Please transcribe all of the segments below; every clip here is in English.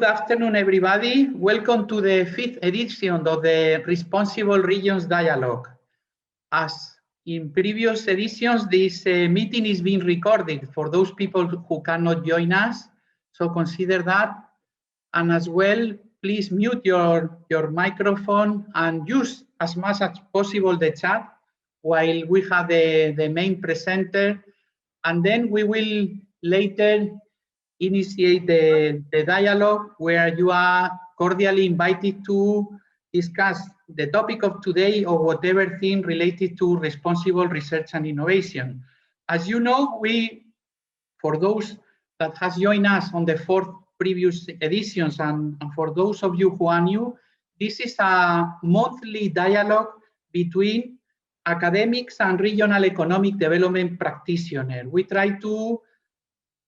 Good afternoon, everybody. Welcome to the 5th edition of the Responsible Regions Dialogue. As in previous editions, this meeting is being recorded for those people who cannot join us, so consider that. And as well, please mute your microphone and use as much as possible the chat while we have the main presenter. And then we will later initiate the dialogue where you are cordially invited to discuss the topic of today or whatever thing related to responsible research and innovation. As you know, for those that has joined us on the 4th previous editions and for those of you who are new, this is a monthly dialogue between academics and regional economic development practitioners. We try to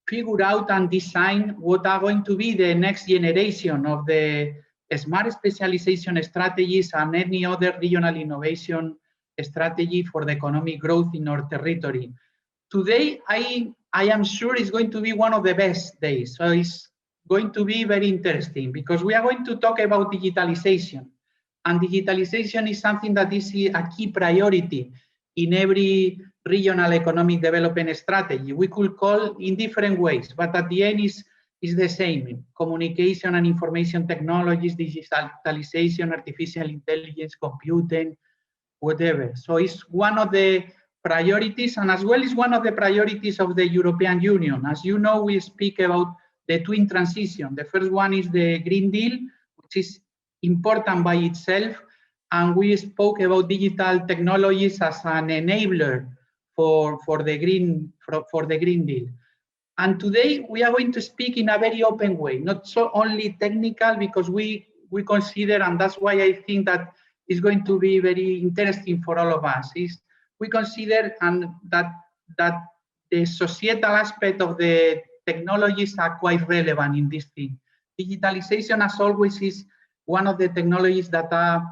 figure out and design what are going to be the next generation of the smart specialization strategies and any other regional innovation strategy for the economic growth in our territory. Today, I am sure it's going to be one of the best days. So it's going to be very interesting because we are going to talk about digitalization. And digitalization is something that is a key priority in every regional economic development strategy. We could call in different ways, but at the end is the same: communication and information technologies, digitalization, artificial intelligence, computing, whatever. So it's one of the priorities, and as well is one of the priorities of the European Union. As you know, we speak about the twin transition. The first one is the Green Deal, which is important by itself, and we spoke about digital technologies as an enabler for the Green Deal. And today we are going to speak in a very open way, not so only technical, because we consider, and that's why I think that is going to be very interesting for all of us, is we consider that the societal aspect of the technologies are quite relevant in this thing. Digitalization, as always, is one of the technologies that are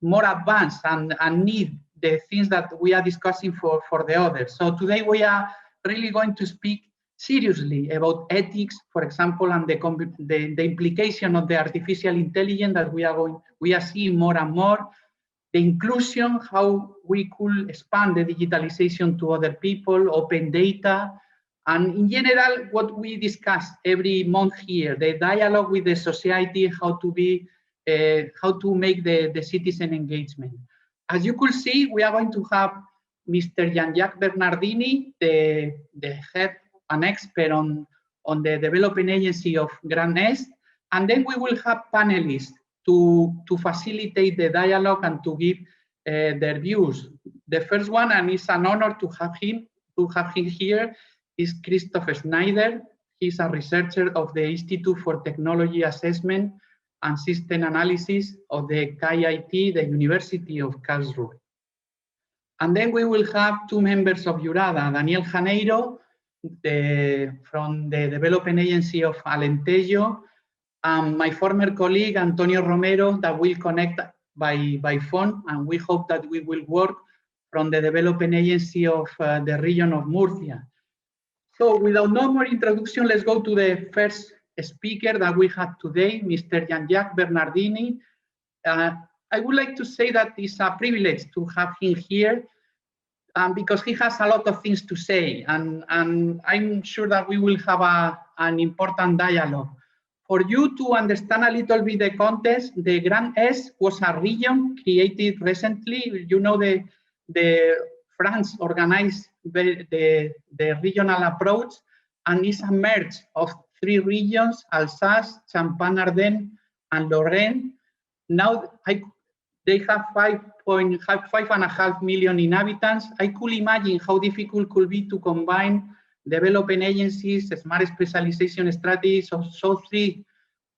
more advanced and need the things that we are discussing for the others. So today we are really going to speak seriously about ethics, for example, and the implication of the artificial intelligence that we are seeing more and more, the inclusion, how we could expand the digitalization to other people, open data, and in general, what we discuss every month here, the dialogue with the society, how to make the citizen engagement. As you could see, we are going to have Mr. Jean Jacques Bernardini, the head and expert on the development agency of Grand Est, and then we will have panelists to facilitate the dialogue and to give their views. The first one, and it's an honor to have him here, is Christoph Schneider. He's a researcher of the Institute for Technology Assessment and System Analysis of the KIT, the University of Karlsruhe. And then we will have two members of EURADA, Daniel Janeiro, from the Development Agency of Alentejo, and my former colleague, Antonio Romero, that will connect by phone, and we hope that we will work from the Development Agency of the region of Murcia. So without no more introduction, let's go to the first speaker that we have today, Mr. Jean Jacques Bernardini. I would like to say that it's a privilege to have him here because he has a lot of things to say, and I'm sure that we will have an important dialogue. For you to understand a little bit the context, the Grand Est was a region created recently. You know, the France organized the regional approach, and it's a merge of 3 regions: Alsace, Champagne-Ardenne, and Lorraine. Now they have 5.5 million inhabitants. I could imagine how difficult it could be to combine development agencies, smart specialization strategies of 3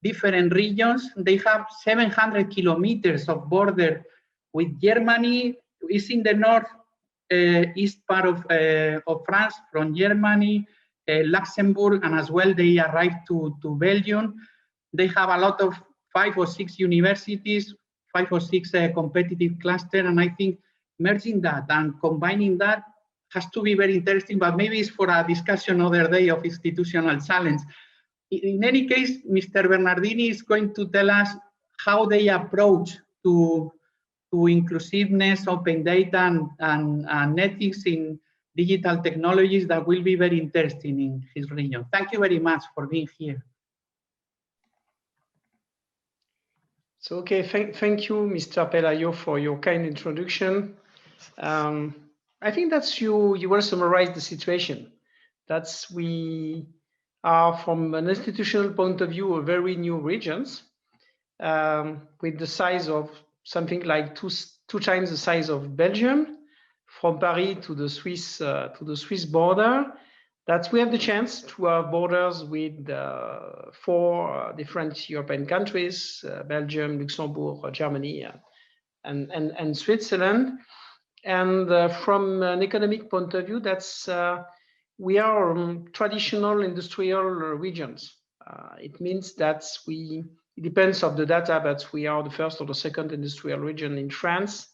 different regions. They have 700 kilometers of border with Germany. It's in the north east part of France from Germany, Luxembourg, and as well they arrived to Belgium. They have a lot of 5 or 6 universities, 5 or 6 competitive clusters, and I think merging that and combining that has to be very interesting, but maybe it's for a discussion other day of institutional challenge. In any case, Mr. Bernardini is going to tell us how they approach to inclusiveness, open data, and ethics in digital technologies that will be very interesting in his region. Thank you very much for being here. So, okay, thank you, Mr. Pelayo, for your kind introduction. I think that's you will summarize the situation. That's we are, from an institutional point of view, a very new regions with the size of something like two times the size of Belgium, from Paris to the Swiss border. That we have the chance to have borders with 4 different European countries: Belgium, Luxembourg, Germany, and Switzerland. And from an economic point of view, that's we are traditional industrial regions. It means that it depends on the data, but we are the first or the second industrial region in France,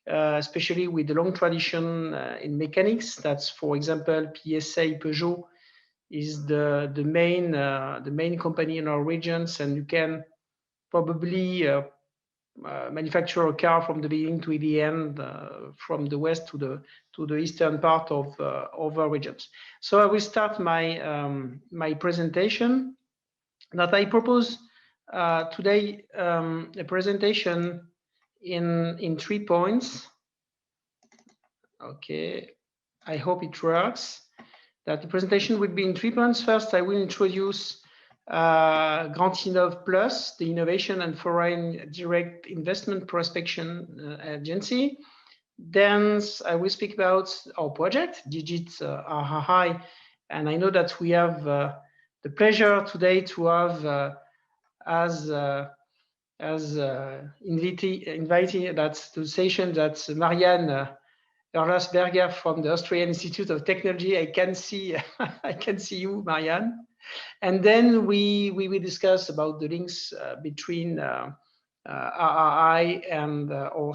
especially with the long tradition in mechanics. That's, for example, PSA Peugeot is the main company in our regions, and you can probably manufacture a car from the beginning to the end, from the west to the eastern part of our regions. So I will start my presentation. That I propose today a presentation in 3 points. Okay, I hope it works. That the presentation will be in 3 points. First, I will introduce Grand Innov Plus, the Innovation and Foreign Direct Investment Prospection Agency. Then I will speak about our project, DigiTeRRI, and I know that we have the pleasure today to have inviting that to the session that Marianne Erlasberger from the Austrian Institute of Technology. I can see you, Marianne. And then we will discuss about the links between RRI and or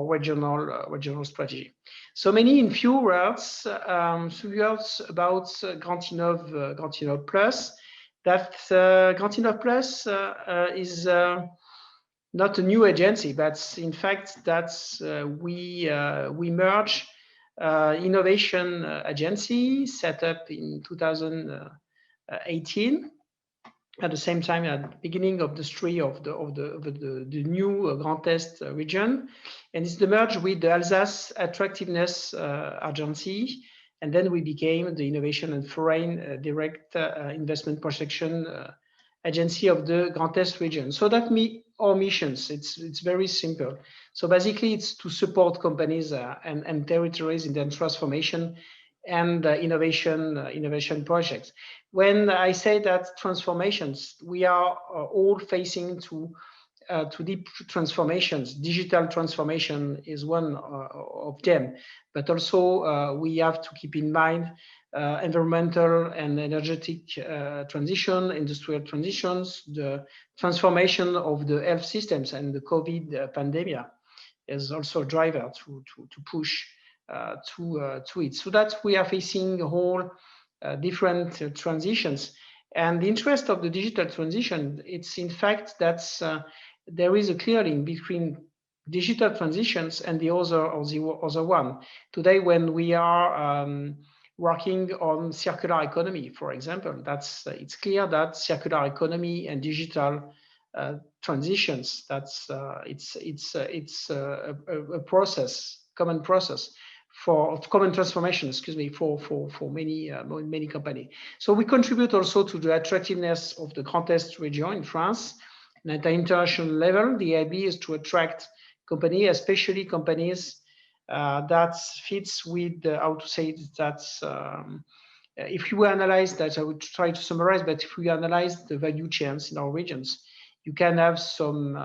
regional strategy. So many in few words, about Grand Innov Plus. That Grand Innov Plus is not a new agency, but in fact that's we merge innovation agency set up in 2018. At the same time, at the beginning of the history of the new Grand Est region, and it's the merge with the Alsace Attractiveness Agency, and then we became the Innovation and Foreign Direct Investment Protection Agency of the Grand Est region. So that our missions, it's very simple. So basically, it's to support companies and territories in their transformation and innovation projects. When I say that transformations, we are all facing to deep transformations. Digital transformation is one of them, but also we have to keep in mind environmental and energetic transition, industrial transitions, the transformation of the health systems, and the COVID pandemic is also a driver to push to it. So that we are facing a whole different transitions. And the interest of the digital transition, it's in fact that there is a clear link between digital transitions and the other one. Today, when we are working on circular economy, for example, it's clear that circular economy and digital transitions, that's it's a process, common process for common transformation, for many companies. So we contribute also to the attractiveness of the Grand Est region in France. And at the international level, the idea is to attract companies, especially companies that fits with how to say that. If you analyze that, I would try to summarize, but if we analyze the value chains in our regions, you can have some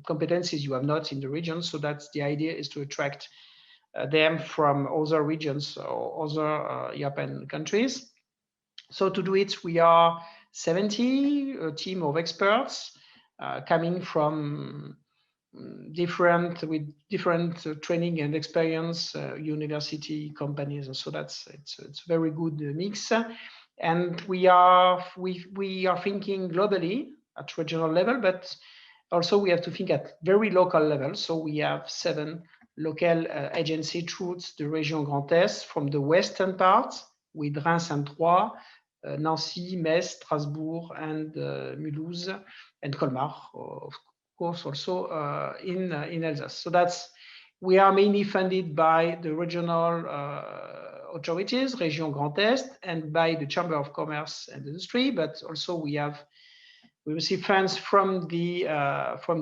competencies you have not in the region. So that's the idea, is to attract them from other regions or other European countries. So to do it, we are 70, a team of experts coming from different training and experience, university, companies, and so it's a very good mix. And we are thinking globally at regional level, but also we have to think at very local level. So we have 7 local agencies throughout the region Grand Est, from the western part with Reims and Troyes, Nancy, Metz, Strasbourg, and Mulhouse, and Colmar, of course, also in Alsace. So we are mainly funded by the regional authorities, Région Grand Est, and by the Chamber of Commerce and Industry, but also we receive funds from the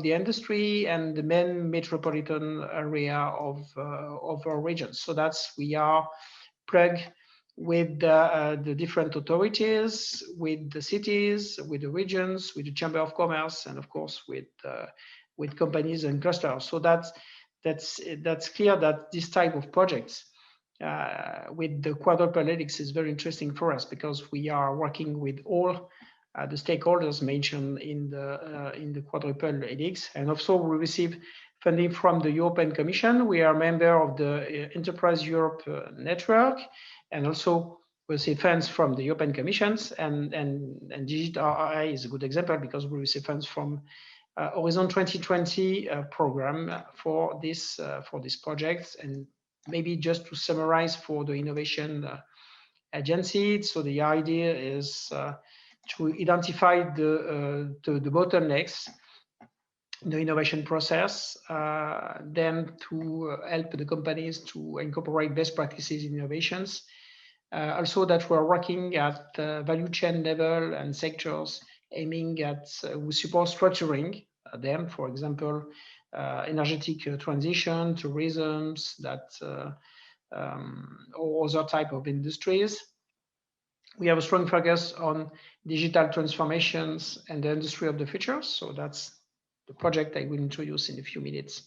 industry and the main metropolitan area of our region. So we are plugged with the different authorities, with the cities, with the regions, with the Chamber of Commerce, and of course with companies and clusters. So that's clear that this type of projects with the quadruple helix is very interesting for us, because we are working with all the stakeholders mentioned in the quadruple helix. And also we receive funding from the European Commission. We are a member of the Enterprise Europe network, and also we receive funds from the European Commissions, and DigiTeRRI is a good example, because we receive funds from Horizon 2020 program for this project. And maybe just to summarize for the innovation agency, so the idea is to identify the bottlenecks in the innovation process, then to help the companies to incorporate best practices in innovations. Also that we're working at value chain level and sectors, aiming at we support structuring them, for example, energetic transition, tourism, or other type of industries. We have a strong focus on digital transformations and the industry of the future. So that's the project I will introduce in a few minutes.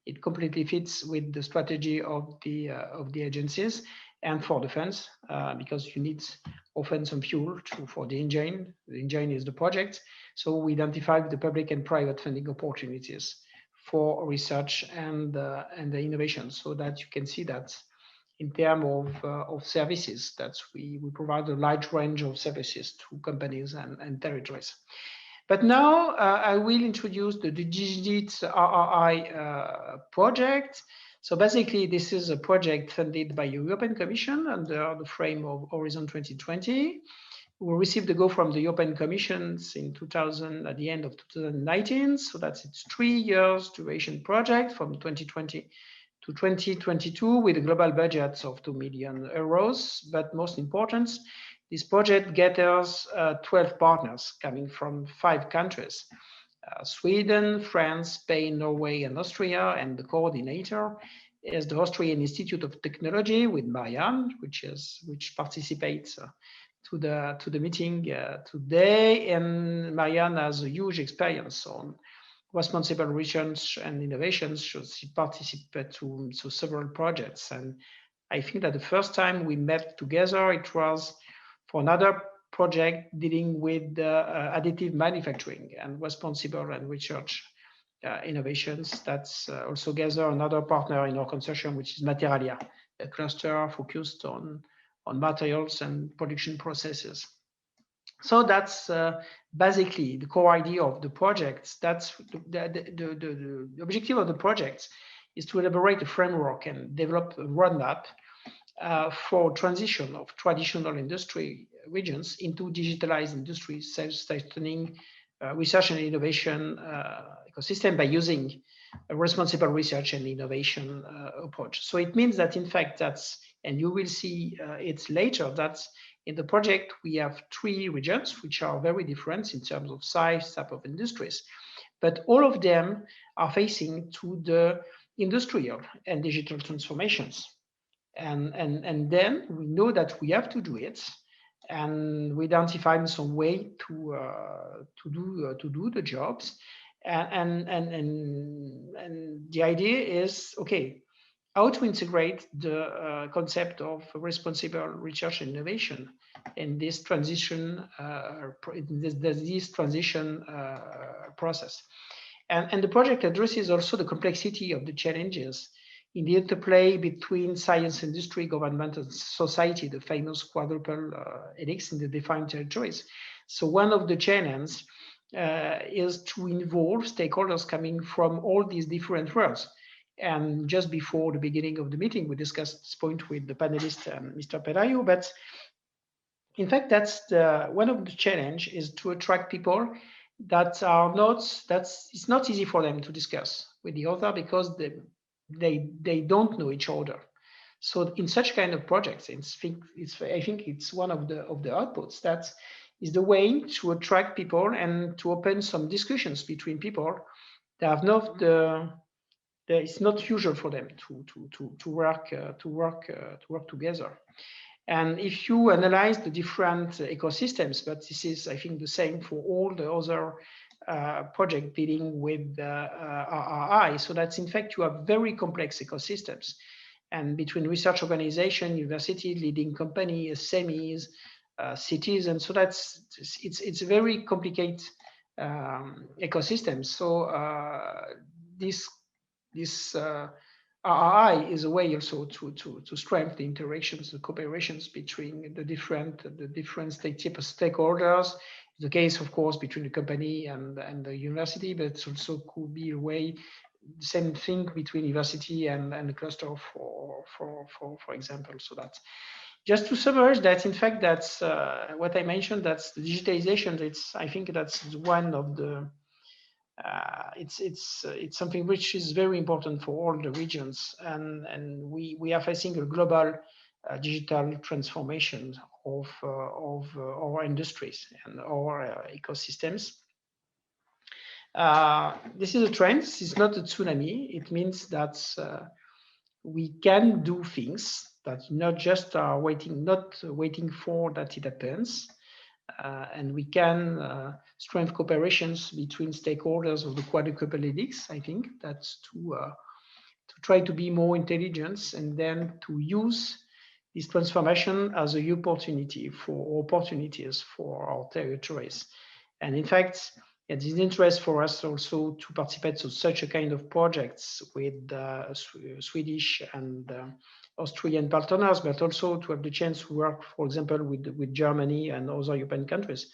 It completely fits with the strategy of the agencies and for the funds, because you need often some fuel for the engine. The engine is the project. So we identified the public and private funding opportunities for research and the innovation, so that you can see that in terms of services, that we provide a large range of services to companies and territories. But now I will introduce the DigiTeRRI project. So basically, this is a project funded by the European Commission under the frame of Horizon 2020. We received the go from the European Commission at the end of 2019. So that's its 3 years duration project from 2020 to 2022 with a global budget of 2 million euros. But most important, this project gathers 12 partners coming from 5 countries, Sweden, France, Spain, Norway, and Austria. And the coordinator is the Austrian Institute of Technology with Marianne, which participates to the meeting today. And Marianne has a huge experience on responsible research and innovations. She participated to several projects. And I think that the first time we met together, it was for another project dealing with additive manufacturing and responsible and research innovations. That's also gather another partner in our consortium, which is Materialia, a cluster focused on materials and production processes. So that's basically the core idea of the project. That's the objective of the project is to elaborate a framework and develop a roadmap for transition of traditional industry regions into digitalized industry, self-sustaining research and innovation ecosystem by using a responsible research and innovation approach. So it means that, in fact, and you will see it later, that's in the project, we have 3 regions, which are very different in terms of size, type of industries, but all of them are facing to the industrial and digital transformations. And then we know that we have to do it, and we identify some way to do the jobs. And the idea is, okay, how to integrate the concept of responsible research and innovation in this transition process. And the project addresses also the complexity of the challenges in the interplay between science, industry, government, and society, the famous quadruple helix in the defined territories. So one of the challenges is to involve stakeholders coming from all these different worlds. And just before the beginning of the meeting, we discussed this point with the panelist, Mr. Perayo, but in fact, that's one of the challenge is to attract people that are not, it's not easy for them to discuss with the other because they don't know each other. So in such kind of projects, I think it's one of the outputs that is the way to attract people and to open some discussions between people that have not it's not usual for them to work together. And if you analyze the different ecosystems, but this is, I think, the same for all the other projects dealing with RRI, so that's in fact you have very complex ecosystems, and between research organization, university, leading company, SMEs, cities, and so it's a very complicated ecosystem. So this RRI is a way also to strengthen the interactions, the cooperations between the different type of stakeholders. The case, of course, between the company and the university, but it also could be a way, same thing between university and the cluster for example. So that's just to summarize that. In fact, that's what I mentioned. That's the digitalization. I think that's one of the. It's something which is very important for all the regions, and we are facing a global digital transformation of our industries and our ecosystems. This is a trend. This is not a tsunami. It means that we can do things that not just are not waiting for that it happens. And we can strengthen cooperations between stakeholders of the quadruple helix. I think that's to try to be more intelligent and then to use this transformation as a opportunities for our territories. And in fact, it is interest for us also to participate to such a kind of projects with Swedish and Austrian partners, but also to have the chance to work, for example, with Germany and other European countries,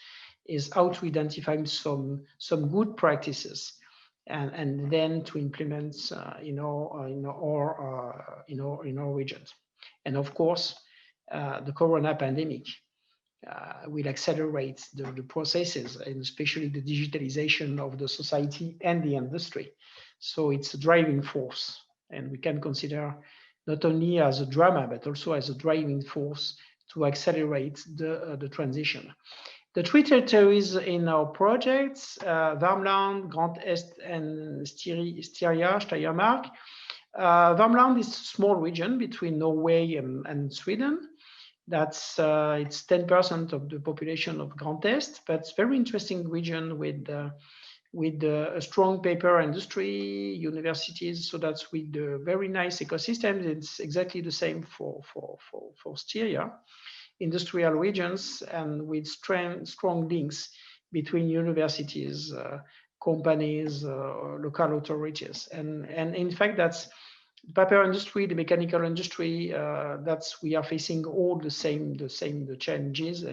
is how to identify some good practices and then to implement in our regions. And of course, the Corona pandemic will accelerate the processes, and especially the digitalization of the society and the industry. So it's a driving force, and we can consider not only as a drama, but also as a driving force to accelerate the transition. The three territories in our projects, Värmland, Grand Est and DigiTeRRI, Steiermark. Värmland is a small region between Norway and Sweden. That's it's 10% of the population of Grand Est, but it's very interesting region with a strong paper industry, universities. So that's with the very nice ecosystem. It's exactly the same for Styria, industrial regions, and with strong links between universities, companies, local authorities, and in fact that's the paper industry, the mechanical industry. That's we are facing all the challenges,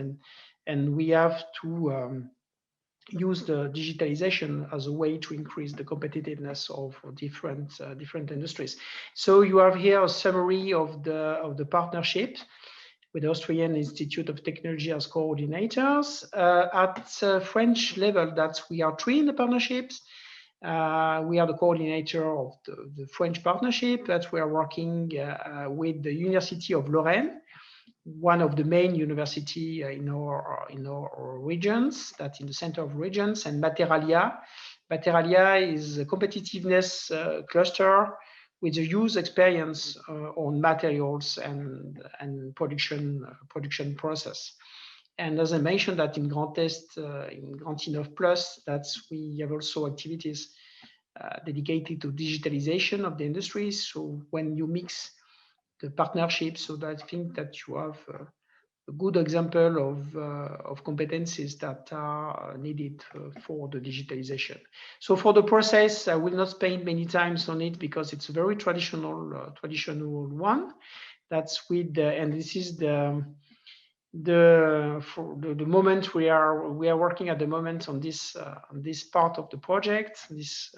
and we have to use the digitalization as a way to increase the competitiveness of different industries. So you have here a summary of the partnership with the Austrian Institute of Technology as coordinators. At French level, that we are three in the partnerships. We are the coordinator of the French partnership, that we are working with the University of Lorraine, one of the main university in our regions, that's in the center of regions, and Materalia. Materalia is a competitiveness cluster with a huge experience on materials and production process. And as I mentioned, that in Grand Est, in Grand Innov Plus, we have also activities dedicated to digitalization of the industry. So when you mix the partnerships, so that I think that you have good example of competencies that are needed for the digitalization. So for the process, I will not spend many times on it because it's a very traditional one. That's with and this is the moment we are working at the moment on this part of the project. This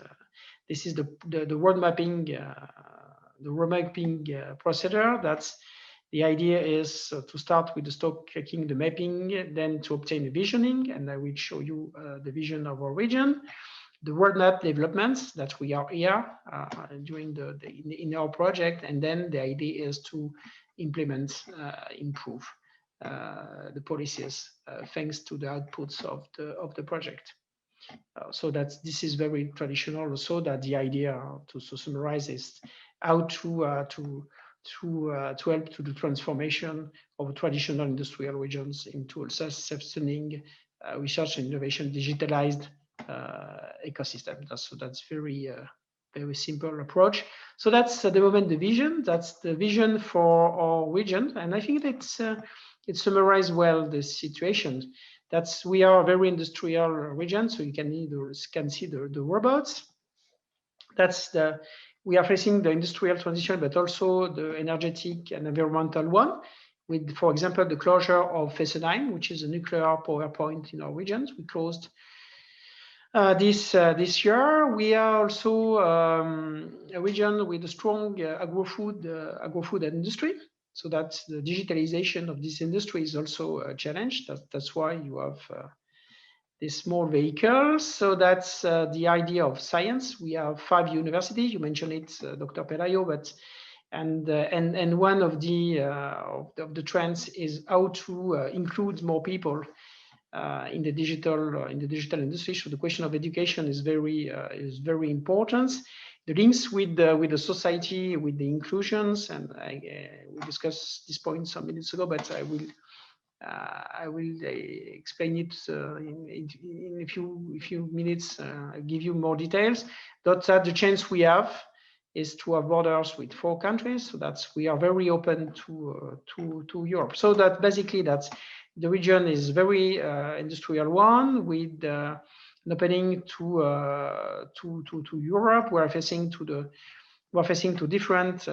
is the road mapping procedure. That's the idea is to start with the stock taking the mapping, then to obtain the visioning, and I will show you the vision of our region, the roadmap developments that we are here during in our project, and then the idea is to implement, improve the policies thanks to the outputs of the project. So this is very traditional. Also, that the idea to summarize is how to help to the transformation of traditional industrial regions into a self-sustaining research and innovation digitalized ecosystem. That's very simple approach. So that's at the moment the vision. That's the vision for our region, and I think that's it summarizes well the situation. We are a very industrial region, so you can see the robots. We are facing the industrial transition, but also the energetic and environmental one, with, for example, the closure of Fessenheim, which is a nuclear power plant in our regions. We closed this year. We are also a region with a strong agro-food industry. So that's the digitalization of this industry is also a challenge. That's why you have these small vehicles. So that's the idea of science. We have 5 universities. You mentioned it, Dr. Pelayo, but and one of the trends is how to include more people in the digital industry. So the question of education is very important. The links with the society, with the inclusions, and we discussed this point some minutes ago, but I will explain it in a few minutes. I'll give you more details. That's the chance we have is to have borders with 4 countries. So we are very open to Europe. So that basically the region is very industrial one with an opening to Europe. We're facing to different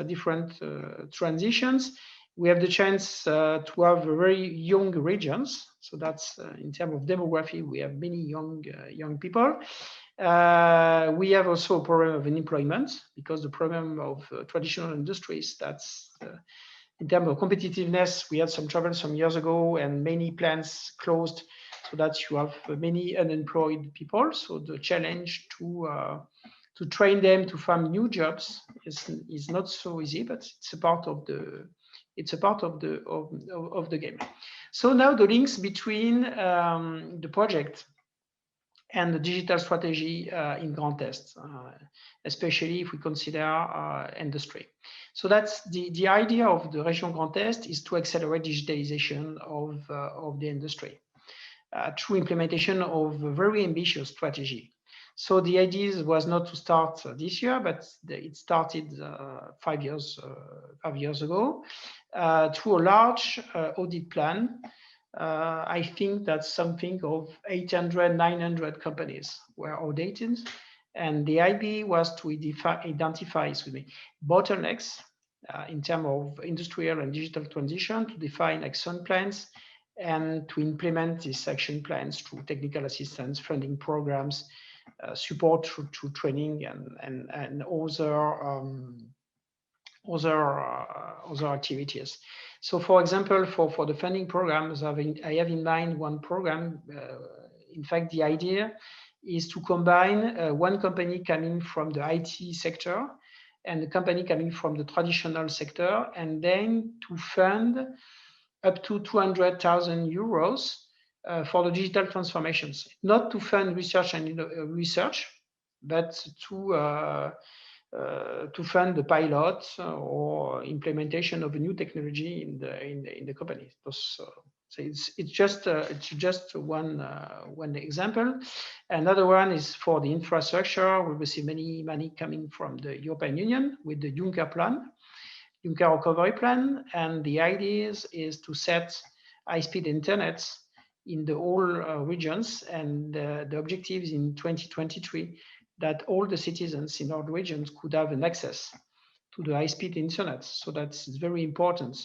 transitions. We have the chance to have very young regions. So that's in terms of demography, we have many young people. We have also a problem of unemployment because the problem of traditional industries, that's in terms of competitiveness, we had some trouble some years ago and many plants closed, so that you have many unemployed people. So the challenge to train them to find new jobs is not so easy, but it's a part of the game. So now the links between the project and the digital strategy in Grand Est, especially if we consider industry. So that's the idea of the Region Grand Est is to accelerate digitalization of the industry through implementation of a very ambitious strategy. So the idea was not to start this year, but it started 5 years ago through a large audit plan. I think that something of 800, 900 companies were audited, and the idea was to identify bottlenecks in terms of industrial and digital transition, to define action plans, and to implement these action plans through technical assistance, funding programs, support through training, and other activities. So, for example, for the funding programs, I have in mind one program. In fact, the idea is to combine one company coming from the IT sector and a company coming from the traditional sector, and then to fund up to 200,000 euros for the digital transformations. Not to fund research and research, but to fund the pilot or implementation of a new technology in the company. So it's just one example. Another one is for the infrastructure. We receive many money coming from the European Union with the Juncker Recovery Plan, and the idea is to set high-speed internet in the all regions, and the objective is in 2023 that all the citizens in all regions could have an access to the high-speed internet. So that's very important.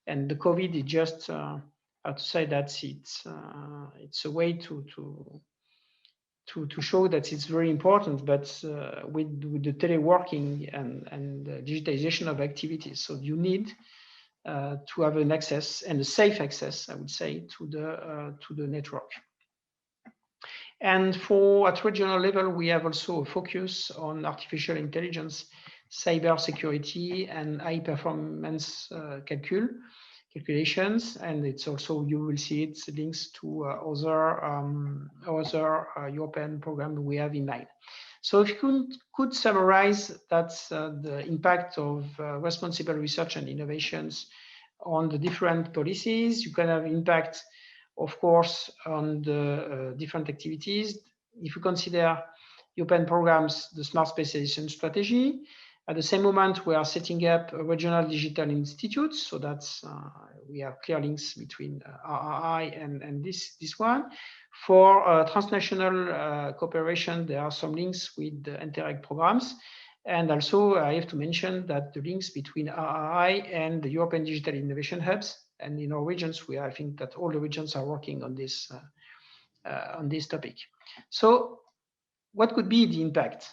And the COVID is just how to say that it's a way to show that it's very important, but with the teleworking and the digitization of activities. So you need to have an access, and a safe access, I would say, to the network. And at regional level, we have also a focus on artificial intelligence, cyber security, and high performance calculations. And it's also, you will see it's links to other European programs we have in mind. So if you could summarize, that's the impact of responsible research and innovations on the different policies. You can have impact, of course, on the different activities. If you consider European programs, the Smart Specialisation Strategy, at the same moment, we are setting up a regional digital institutes. So that's, we have clear links between RRI and this one. For transnational cooperation, there are some links with the Interreg programs. And also, I have to mention that the links between RRI and the European Digital Innovation Hubs, and in our regions, I think that all the regions are working on this topic. So what could be the impact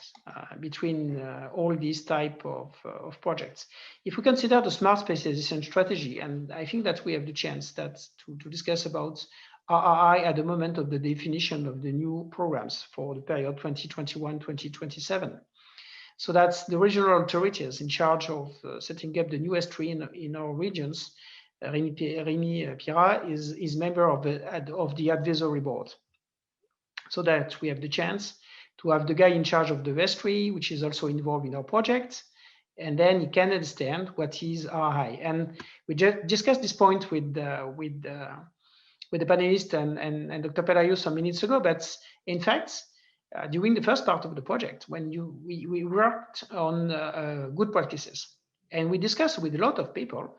between all these type of projects? If we consider the Smart Specialization Strategy, and I think that we have the chance to discuss about RRI at the moment of the definition of the new programs for the period 2021-2027. So that's the regional authorities in charge of setting up the new S3 in our regions. Rémi Pira is member of the advisory board. So that we have the chance to have the guy in charge of the S3, which is also involved in our project, and then he can understand what is RRI. And we just discussed this point with the panelist and Dr. Pelayo some minutes ago, but in fact, during the first part of the project, when we worked on good practices, and we discussed with a lot of people,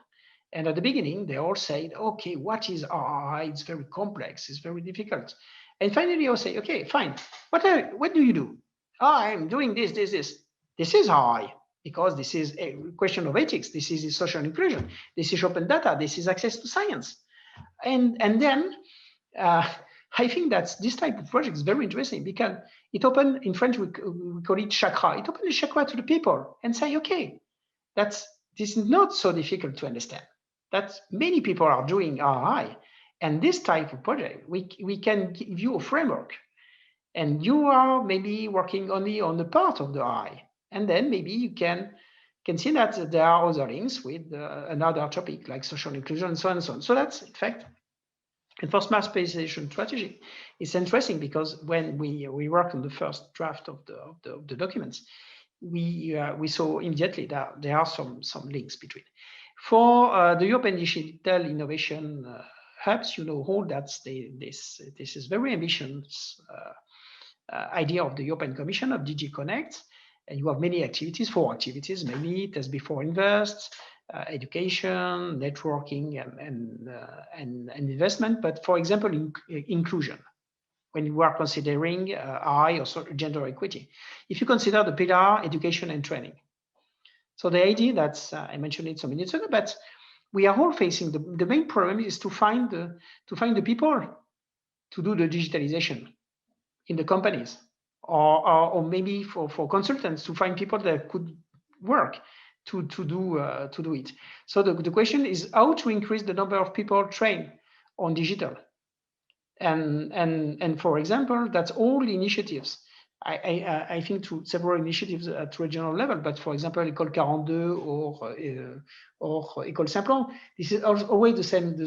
and at the beginning, they all said, okay, what is RRI? It's very complex, it's very difficult. And finally, I'll say, okay, fine. What do you do? Oh, I'm doing this. This is RRI, because this is a question of ethics. This is social inclusion. This is open data. This is access to science. And then I think that this type of project is very interesting, because it opened, in French, we call it chakra. It opened the chakra to the people and say, okay, this is not so difficult to understand. That many people are doing RRI. And this type of project, we can give you a framework, and you are maybe working only on the part of the RRI. And then maybe you can see that there are other links with another topic like social inclusion and so on and so on. So that's, in fact, and for Smart Specialization Strategy, it's interesting because when we worked on the first draft of the documents, we saw immediately that there are some links between. For the European Digital Innovation Hubs, you know, all that this is very ambitious idea of the European Commission of DG Connect, and you have many activities, 4 activities, maybe test before invest, education, networking, and investment. But for example, inclusion, when you are considering RI or gender equity, if you consider the pillar education and training. So the idea that I mentioned it some minutes ago, but we are all facing the main problem is to find the people to do the digitalization in the companies, or maybe for consultants to find people that could work to do it. So the question is how to increase the number of people trained on digital, and for example, that's all initiatives. I think to several initiatives at regional level, but for example, École 42 or École Simplon, this is always the same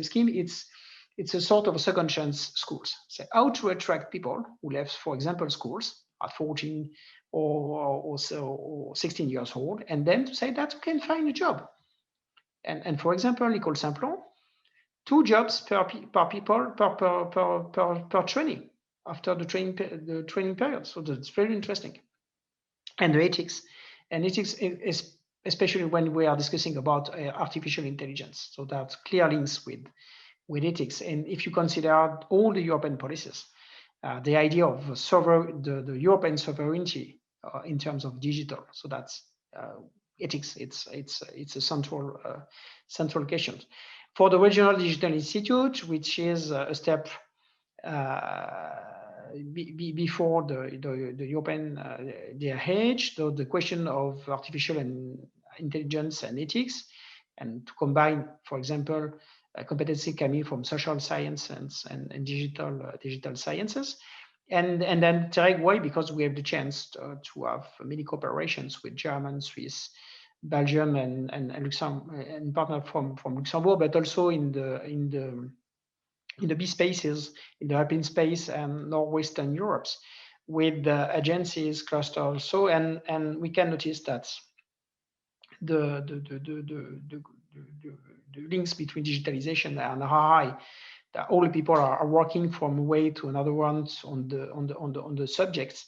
scheme. It's a sort of a second chance schools. So how to attract people who left, for example, schools at 14 or 16 years old, and then to say that you can find a job. And for example, École Simplon, 2 jobs per people per training after the training period. So that's very interesting. And the ethics, is especially when we are discussing about artificial intelligence. So that's clear links with with ethics. And if you consider all the European policies, the idea of the European sovereignty in terms of digital, so that's ethics. It's a central question. For the Regional Digital Institute, which is a step before the European DRH, so the question of artificial intelligence and ethics, and to combine, for example, competency coming from social science and digital sciences, and then TeRRItoria, because we have the chance to have many cooperations with German, Swiss, Belgium, and Luxembourg, and partner from Luxembourg, but also in the B spaces, in the European space and Northwestern Europe, with the agencies cluster also, and we can notice that the links between digitalization and RRI, that all the people are working from one way to another one on the subjects,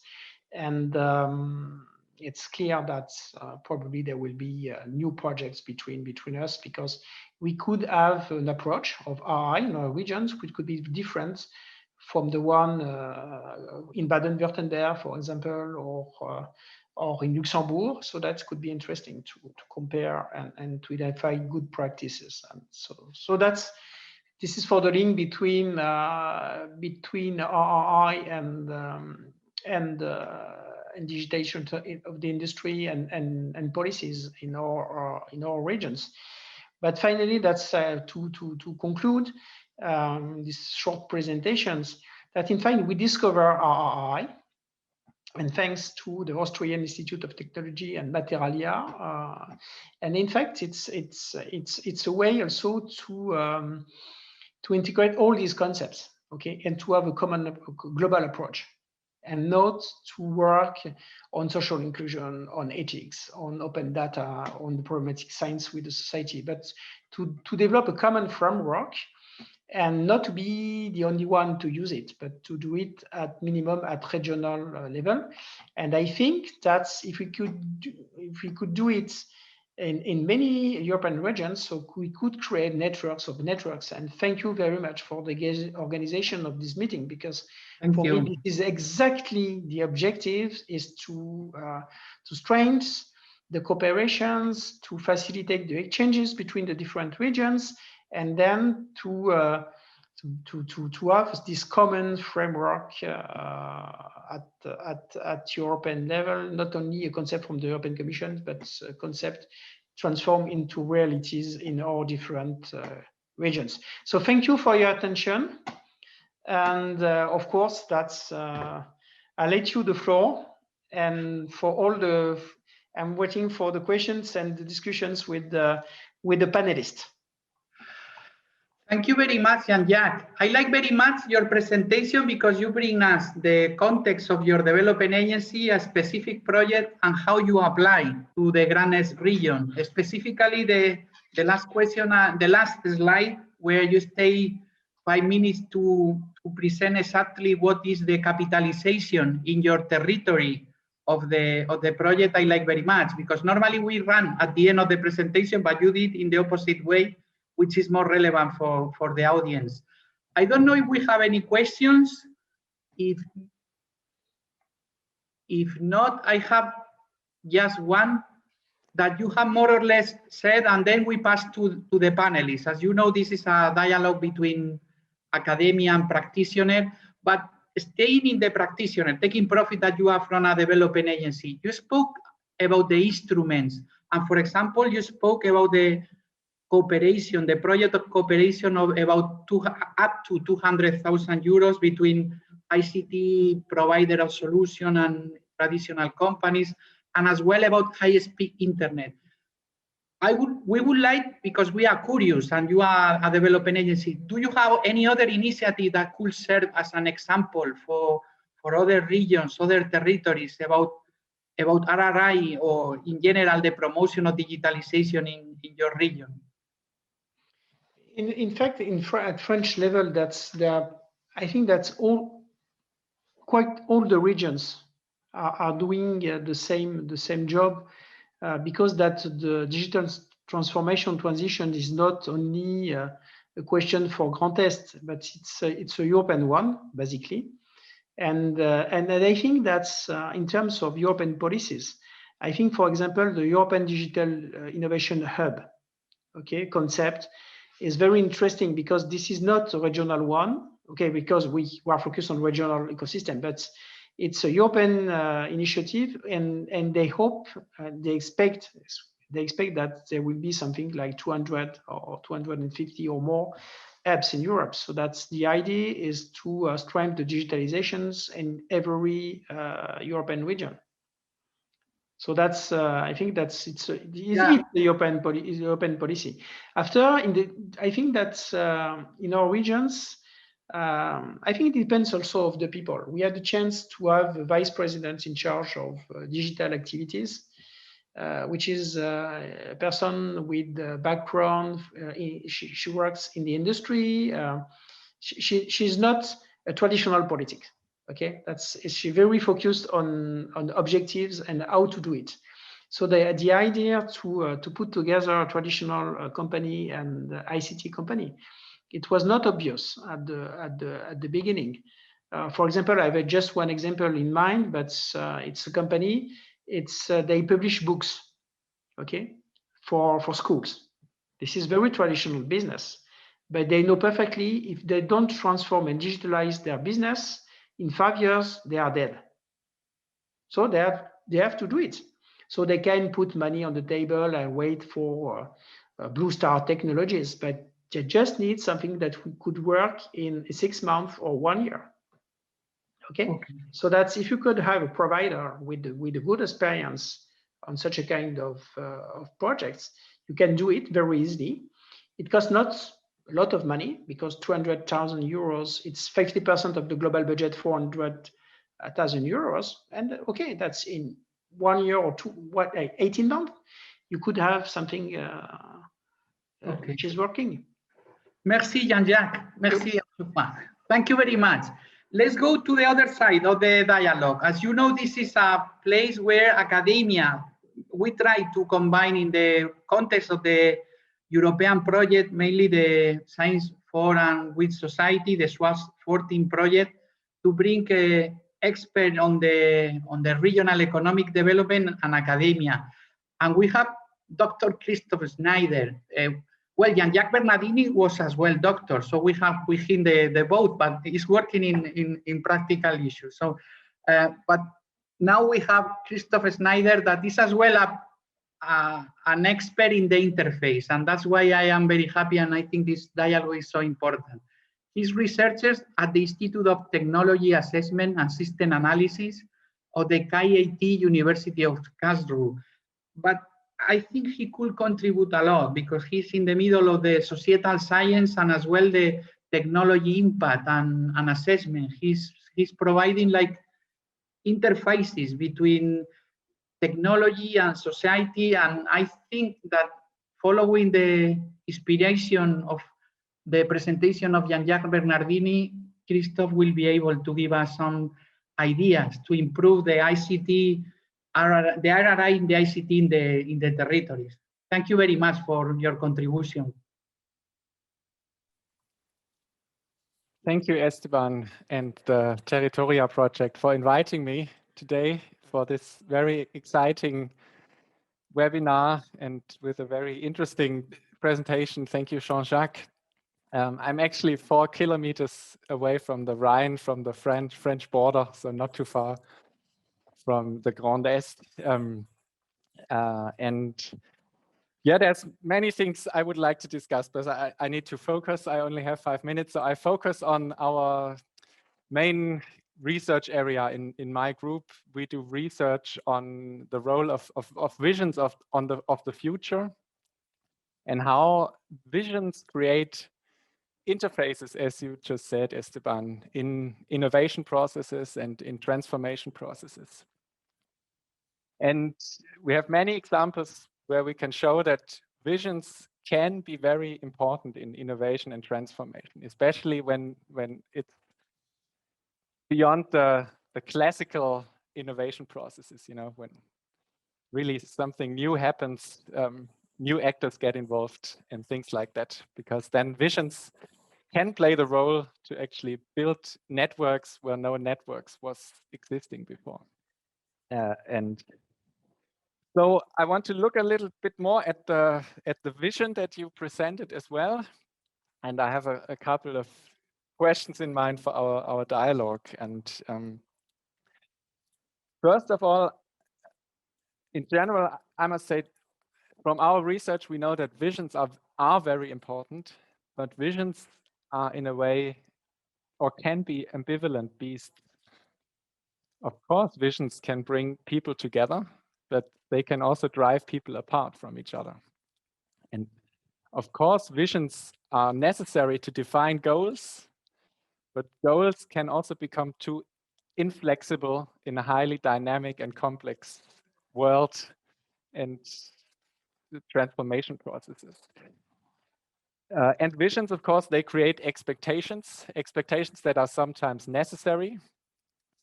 and it's clear that probably there will be new projects between us, because we could have an approach of RRI in our regions which could be different from the one in Baden-Württemberg, for example, or in Luxembourg. So that could be interesting to compare and to identify good practices. And so this is for the link between RRI and digitization of the industry and policies in our regions. But finally, that's to conclude these short presentations, that in fact we discover RRI, and thanks to the Austrian Institute of Technology and Materialia, and in fact it's a way also to integrate all these concepts, okay, and to have a common global approach, and not to work on social inclusion, on ethics, on open data, on the problematic science with the society, but to develop a common framework, and not to be the only one to use it, but to do it at minimum at regional level. And I think that's if we could do it in many European regions, so we could create networks of networks. And thank you very much for the organization of this meeting, because for me, this is exactly the objective, is to strengthen the cooperations, to facilitate the exchanges between the different regions, and then to have this common framework at European level, not only a concept from the European Commission, but a concept transformed into realities in all different regions. So thank you for your attention. And of course, that's I'll let you the floor, and for all I'm waiting for the questions and the discussions with the panelists. Thank you very much, Jean Jacques. I like very much your presentation, because you bring us the context of your development agency, a specific project, and how you apply to the Grand Est region. Specifically, the last question, the last slide, where you stay 5 minutes to present exactly what is the capitalization in your territory of the project. I like very much, because normally we run at the end of the presentation, but you did in the opposite way, which is more relevant for the audience. I don't know if we have any questions. If not, I have just one that you have more or less said, and then we pass to the panelists. As you know, this is a dialogue between academia and practitioner, but staying in the practitioner, taking profit that you have from a development agency. You spoke about the instruments, and for example, you spoke about the cooperation, the project of cooperation of about up to 200,000 euros between ICT provider of solution and traditional companies, and as well about high-speed internet. We would like, because we are curious and you are a development agency, do you have any other initiative that could serve as an example for other regions, other territories about RRI, or in general the promotion of digitalization in your region? In fact, at French level, I think that's quite all the regions are doing the same job, because that the digital transformation transition is not only a question for Grand Est, but it's a European one basically. And I think that's in terms of European policies. I think, for example, the European Digital Innovation Hub, okay, concept is very interesting because this is not a regional one, okay, because we are focused on regional ecosystem, but it's a European initiative, and they hope, they expect that there will be something like 200 or 250 or more apps in Europe. So that's the idea, is to strengthen the digitalizations in every European region. So that's I think that's it's the European policy. After I think that's in our regions. I think it depends also of the people. We had the chance to have a vice president in charge of digital activities, which is a person with a background. She works in the industry. She's not a traditional politics. Okay, she's very focused on objectives and how to do it. So the idea to put together a traditional company and ICT company, it was not obvious at the beginning. For example, I have just one example in mind, but it's a company. They publish books, okay, for schools. This is very traditional business, but they know perfectly if they don't transform and digitalize their business, in 5 years they are dead. So they have to do it. So they can put money on the table and wait for blue star technologies, but they just need something that could work in 6 months or 1 year. Okay? So that's, if you could have a provider with a good experience on such a kind of projects, you can do it very easily. It costs not a lot of money, because 200,000 euros, it's 50% of the global budget, 400,000 euros. And okay, that's in 1 year or 18 months, you could have something which is working. Merci, Jean Jacques. Merci. Thank you very much. Let's go to the other side of the dialogue. As you know, this is a place where academia, we try to combine in the context of the European project, mainly the Science for and with Society, the SWAS 14 project, to bring expert on the regional economic development and academia. And we have Dr. Christoph Schneider. Well, Jean Jacques Bernardini was as well doctor, so we have with him the both, but he's working in practical issues. So, but now we have Christoph Schneider, that is as well an expert in the interface, and that's why I am very happy, and I think this dialogue is so important. He's researches at the Institute of Technology Assessment and System Analysis of the KIT University of Karlsruhe. But I think he could contribute a lot, because he's in the middle of the societal science and as well the technology impact and assessment. He's providing like interfaces between technology and society, and I think that following the inspiration of the presentation of Jean Jacques Bernardini, Christoph will be able to give us some ideas to improve the ICT, the RRI in the ICT in the territories. Thank you very much for your contribution. Thank you, Esteban, and the TeRRItoria project for inviting me today for this very exciting webinar and with a very interesting presentation. Thank you, Jean Jacques. I'm actually 4 kilometers away from the Rhine, from the French border, so not too far from the Grand Est. And yeah, there's many things I would like to discuss, but I need to focus. I only have 5 minutes, so I focus on our main research area in my group. We do research on the role of visions of the future, and how visions create interfaces, as you just said, Esteban, in innovation processes and in transformation processes. And we have many examples where we can show that visions can be very important in innovation and transformation, especially when it's beyond the classical innovation processes, you know, when really something new happens, new actors get involved and things like that, because then visions can play the role to actually build networks where no networks was existing before. And so I want to look a little bit more at the vision that you presented as well. And I have a couple of questions in mind for our dialogue. And first of all, in general, I must say, from our research, we know that visions are very important, but visions are in a way, or can be, ambivalent beasts. Of course, visions can bring people together, but they can also drive people apart from each other. And of course, visions are necessary to define goals, but goals can also become too inflexible in a highly dynamic and complex world and transformation processes. And visions, of course, they create expectations that are sometimes necessary,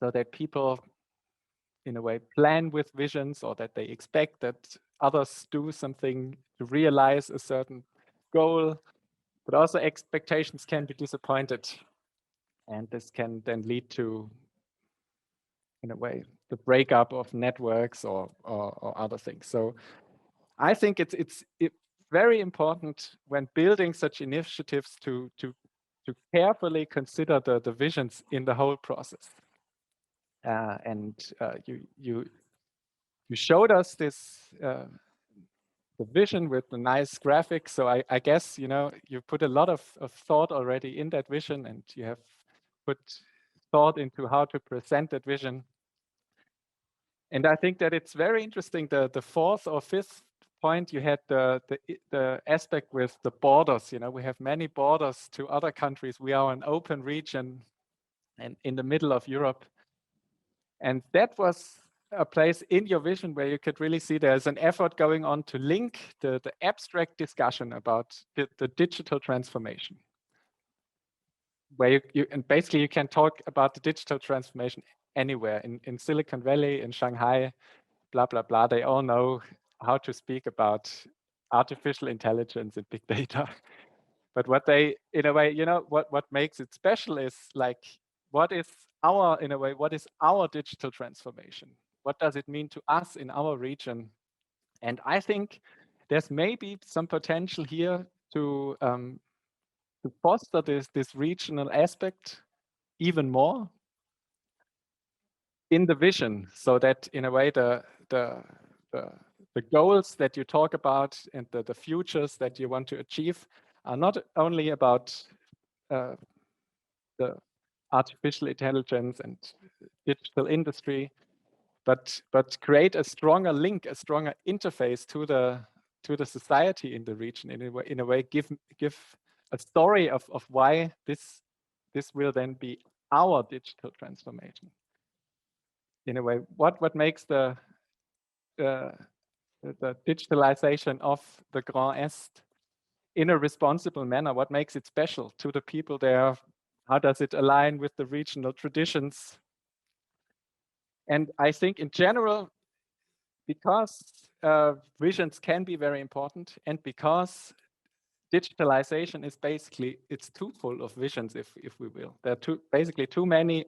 so that people, in a way, plan with visions, or that they expect that others do something to realize a certain goal. But also expectations can be disappointed. And this can then lead to, in a way, the breakup of networks or other things. So I think it's very important when building such initiatives to carefully consider the visions in the whole process. You showed us this the vision with the nice graphics. So I guess, you know, you put a lot of thought already in that vision, and you have put thought into how to present that vision. And I think that it's very interesting, the fourth or fifth point, you had the aspect with the borders. You know, we have many borders to other countries. We are an open region and in the middle of Europe. And that was a place in your vision where you could really see there's an effort going on to link the abstract discussion about the digital transformation, where and basically you can talk about the digital transformation anywhere, in Silicon Valley, in Shanghai, blah, blah, blah. They all know how to speak about artificial intelligence and big data. But what they, in a way, you know, what makes it special is like, what is our digital transformation? What does it mean to us in our region? And I think there's maybe some potential here to foster this regional aspect even more in the vision, so that in a way the goals that you talk about and the futures that you want to achieve are not only about the artificial intelligence and digital industry, but create a stronger link, a stronger interface to the society in the region. In a way, give a story of why this will then be our digital transformation. In a way, what makes the digitalization of the Grand Est in a responsible manner? What makes it special to the people there? How does it align with the regional traditions? And I think in general, because visions can be very important, and because digitalization is basically, it's too full of visions, if we will. There are basically too many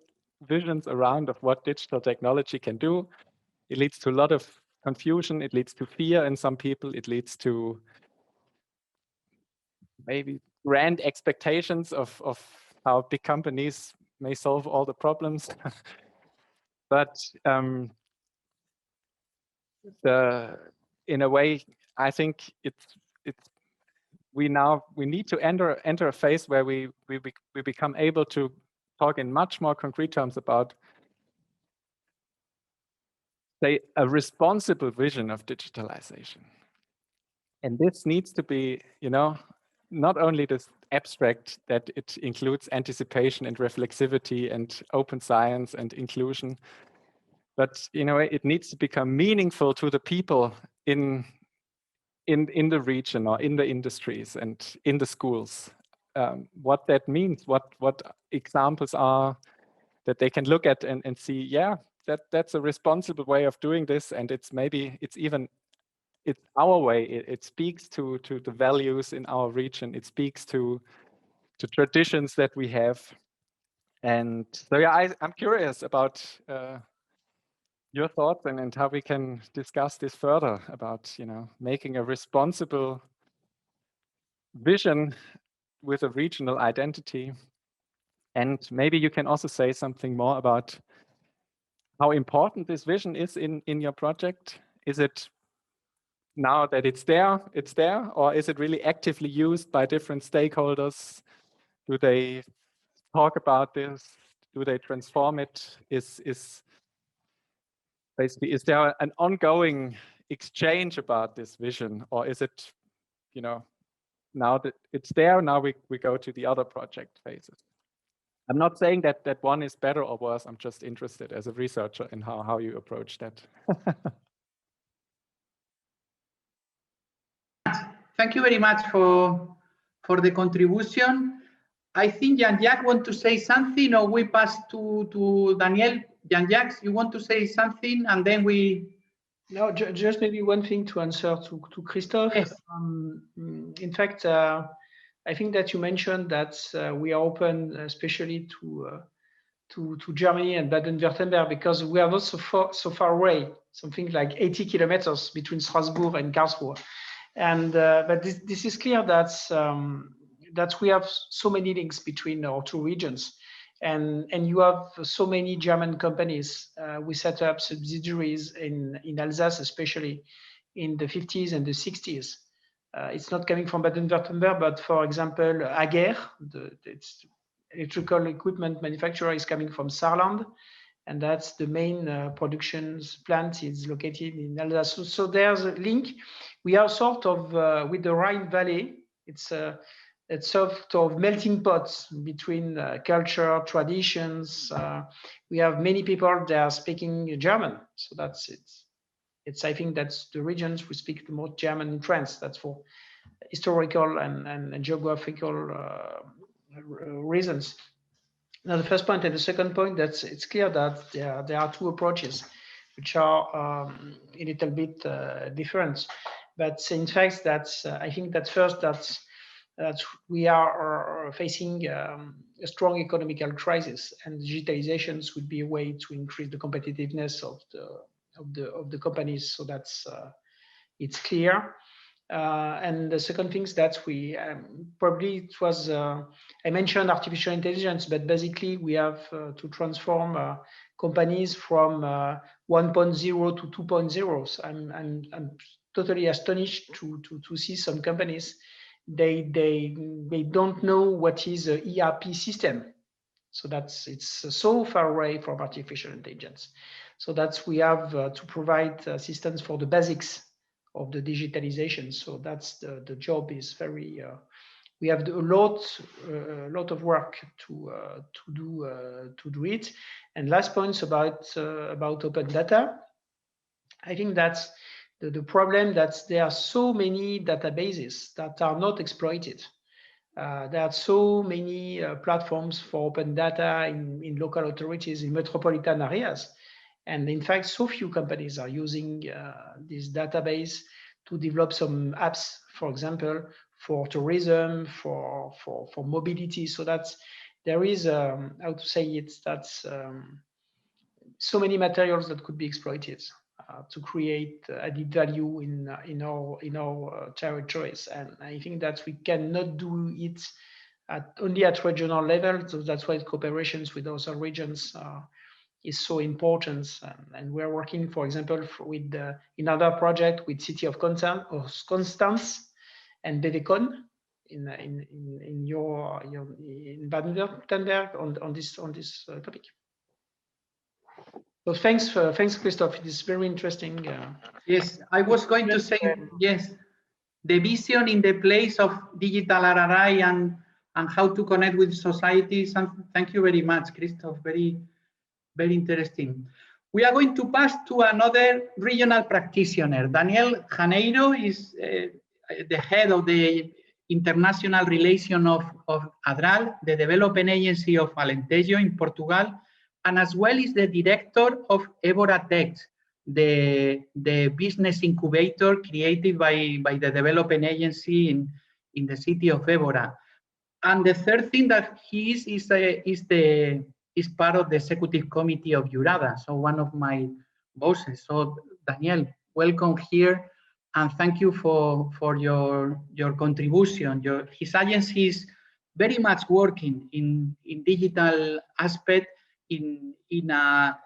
visions around of what digital technology can do. It leads to a lot of confusion. It leads to fear in some people. It leads to maybe grand expectations of how big companies may solve all the problems. But in a way, I think we need to enter a phase where we become able to talk in much more concrete terms about, say, a responsible vision of digitalization. And this needs to be, you know, not only this abstract, that it includes anticipation and reflexivity and open science and inclusion, but in a way it needs to become meaningful to the people in the region or in the industries and in the schools. What that means, what examples are that they can look at and see, yeah, that's a responsible way of doing this, and it's even it's our way. It speaks to the values in our region. It speaks to traditions that we have. And so, yeah, I'm curious about your thoughts and how we can discuss this further about, making a responsible vision with a regional identity. And maybe you can also say something more about how important this vision is in your project. Is it now that it's there, or is it really actively used by different stakeholders? Do they talk about this? Do they transform it? Is there an ongoing exchange about this vision, or is it, now that it's there, now we go to the other project phases? I'm not saying that one is better or worse. I'm just interested as a researcher in how you approach that. Thank you very much for the contribution. I think Jean Jacques want to say something, or we pass to Daniel. Jean Jacques, you want to say something, and then we. No, just maybe one thing to answer to Christophe. Yes. In fact, I think that you mentioned that we are open, especially to Germany and Baden-Württemberg, because we are not so far away. Something like 80 kilometers between Strasbourg and Karlsruhe. And but this is clear that we have so many links between our two regions, and you have so many German companies. We set up subsidiaries in Alsace, especially in the 50s and the 60s. It's not coming from Baden-Württemberg, but for example, Ager, it's electrical equipment manufacturer, is coming from Saarland, and that's the main production plant is located in Alsace. So there's a link. We are sort of with the Rhine Valley. It's sort of melting pots between culture, traditions. We have many people that are speaking German, so that's it. I think that's the regions we speak the most German in France. That's for historical and geographical reasons. Now, the first point and the second point, it's clear that there are two approaches, which are a little bit different. But in fact, I think that first that we are facing a strong economical crisis, and digitalizations would be a way to increase the competitiveness of the companies. So that's it's clear. And the second thing is that we probably it was I mentioned artificial intelligence, but basically we have to transform companies from 1.0 to 2.0. So I'm totally astonished to see some companies they don't know what is an ERP system. So it's so far away from artificial intelligence. So we have to provide assistance for the basics of the digitalization. So that's the job is very. We have a lot of work to do it. And last points about open data. I think that's the problem that there are so many databases that are not exploited. There are so many platforms for open data in local authorities in metropolitan areas. And in fact, so few companies are using this database to develop some apps, for example, for tourism, for mobility. So there is how to say it, so many materials that could be exploited to create added value in our territories. And I think that we cannot do it only at regional level. So that's why cooperations with other regions is so important. And we're working, for example, with another project with City of Constance and Bevecon in Baden-Württemberg on this topic. So thanks, Christophe. It is very interesting. Yes, I was going to say yes. The vision in the place of digital RRI and how to connect with society. Thank you very much, Christophe. Very interesting. We are going to pass to another regional practitioner. Daniel Janeiro is the head of the international relation of ADRAL, the development agency of Alentejo in Portugal, and as well is the director of EURADA, the business incubator created by the development agency in the city of Évora. And the third thing that he is part of the executive committee of EURADA, so one of my bosses. So Daniel, welcome here, and thank you for your contribution. His agency is very much working in digital aspect in a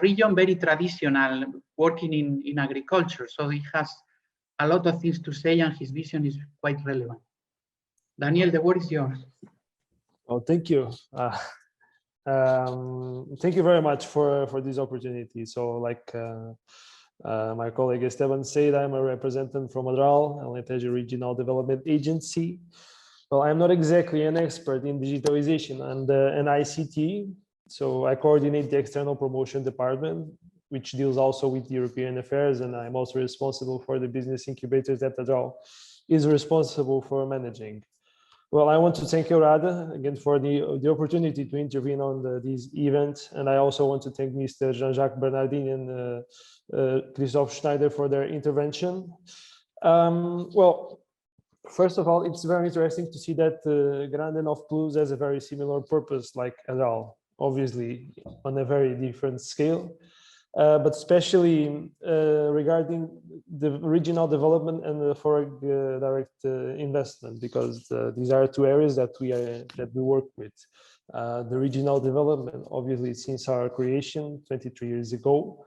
region very traditional, working in agriculture. So he has a lot of things to say, and his vision is quite relevant. Daniel, the word is yours. Oh, thank you. Thank you very much for this opportunity. So, like my colleague Esteban said, I'm a representative from RRI, Alentejo Regional Development Agency. Well, I'm not exactly an expert in digitalization and ICT. So I coordinate the external promotion department, which deals also with European affairs, and I'm also responsible for the business incubators that RRI is responsible for managing. Well, I want to thank EURADA again for the opportunity to intervene on this event, and I also want to thank Mr. Jean Jacques Bernardini and Christoph Schneider for their intervention. Well, first of all, it's very interesting to see that Grand Est Plus has a very similar purpose like RRI, obviously on a very different scale. But especially regarding the regional development and the foreign direct investment, because these are two areas that we work with. The regional development, obviously, since our creation 23 years ago,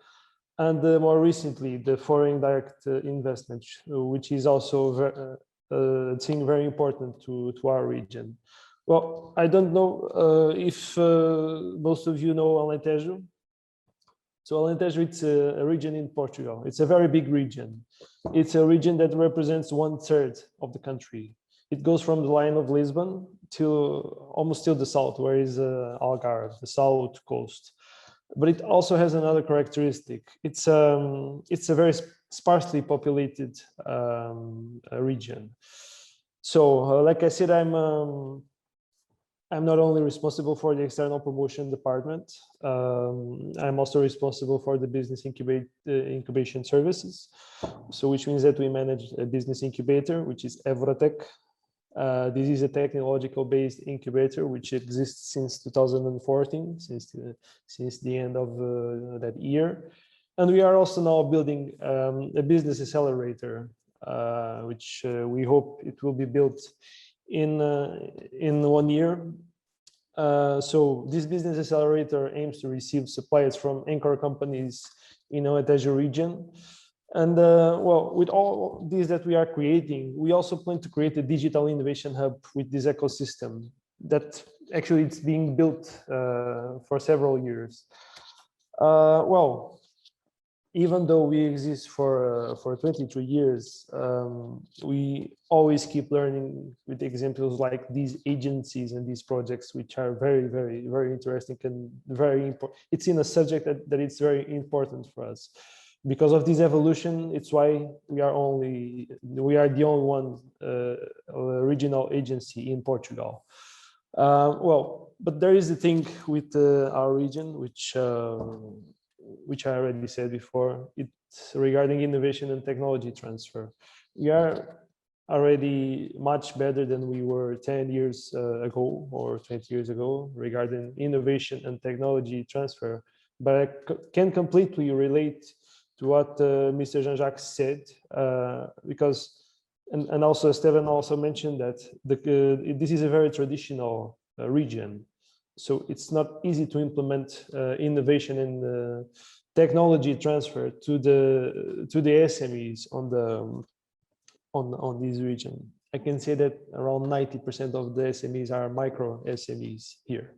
and more recently the foreign direct investment, which is also a thing very important to our region. Well, I don't know if most of you know Alentejo. So Alentejo, it's a region in Portugal. It's a very big region. It's a region that represents 1/3 of the country. It goes from the line of Lisbon to almost till the south, where is Algarve, the south coast. But it also has another characteristic. It's a very sparsely populated region. So, like I said, I'm not only responsible for the external promotion department, I'm also responsible for the business incubation services. So which means that we manage a business incubator, which is Evratech. This is a technological based incubator, which exists since 2014, since the end of that year. And we are also now building a business accelerator, which we hope it will be built in 1 year. So this business accelerator aims to receive suppliers from anchor companies in the Alentejo region. And well, with all these that we are creating, we also plan to create a digital innovation hub with this ecosystem that actually it's being built for several years. Well, even though we exist for 23 years, we always keep learning with examples like these agencies and these projects, which are very, very, very interesting and very important. It's in a subject that it's very important for us. Because of this evolution, it's why we are the only one regional agency in Portugal. Well, but there is a thing with our region, which I already said before. It's regarding innovation and technology transfer. We are already much better than we were 10 years ago or 20 years ago regarding innovation and technology transfer. But I can completely relate to what Mr. Jean Jacques said, because, and also Esteban also mentioned that this is a very traditional region. So it's not easy to implement innovation and technology transfer to the SMEs on this region. I can say that around 90% of the SMEs are micro SMEs here.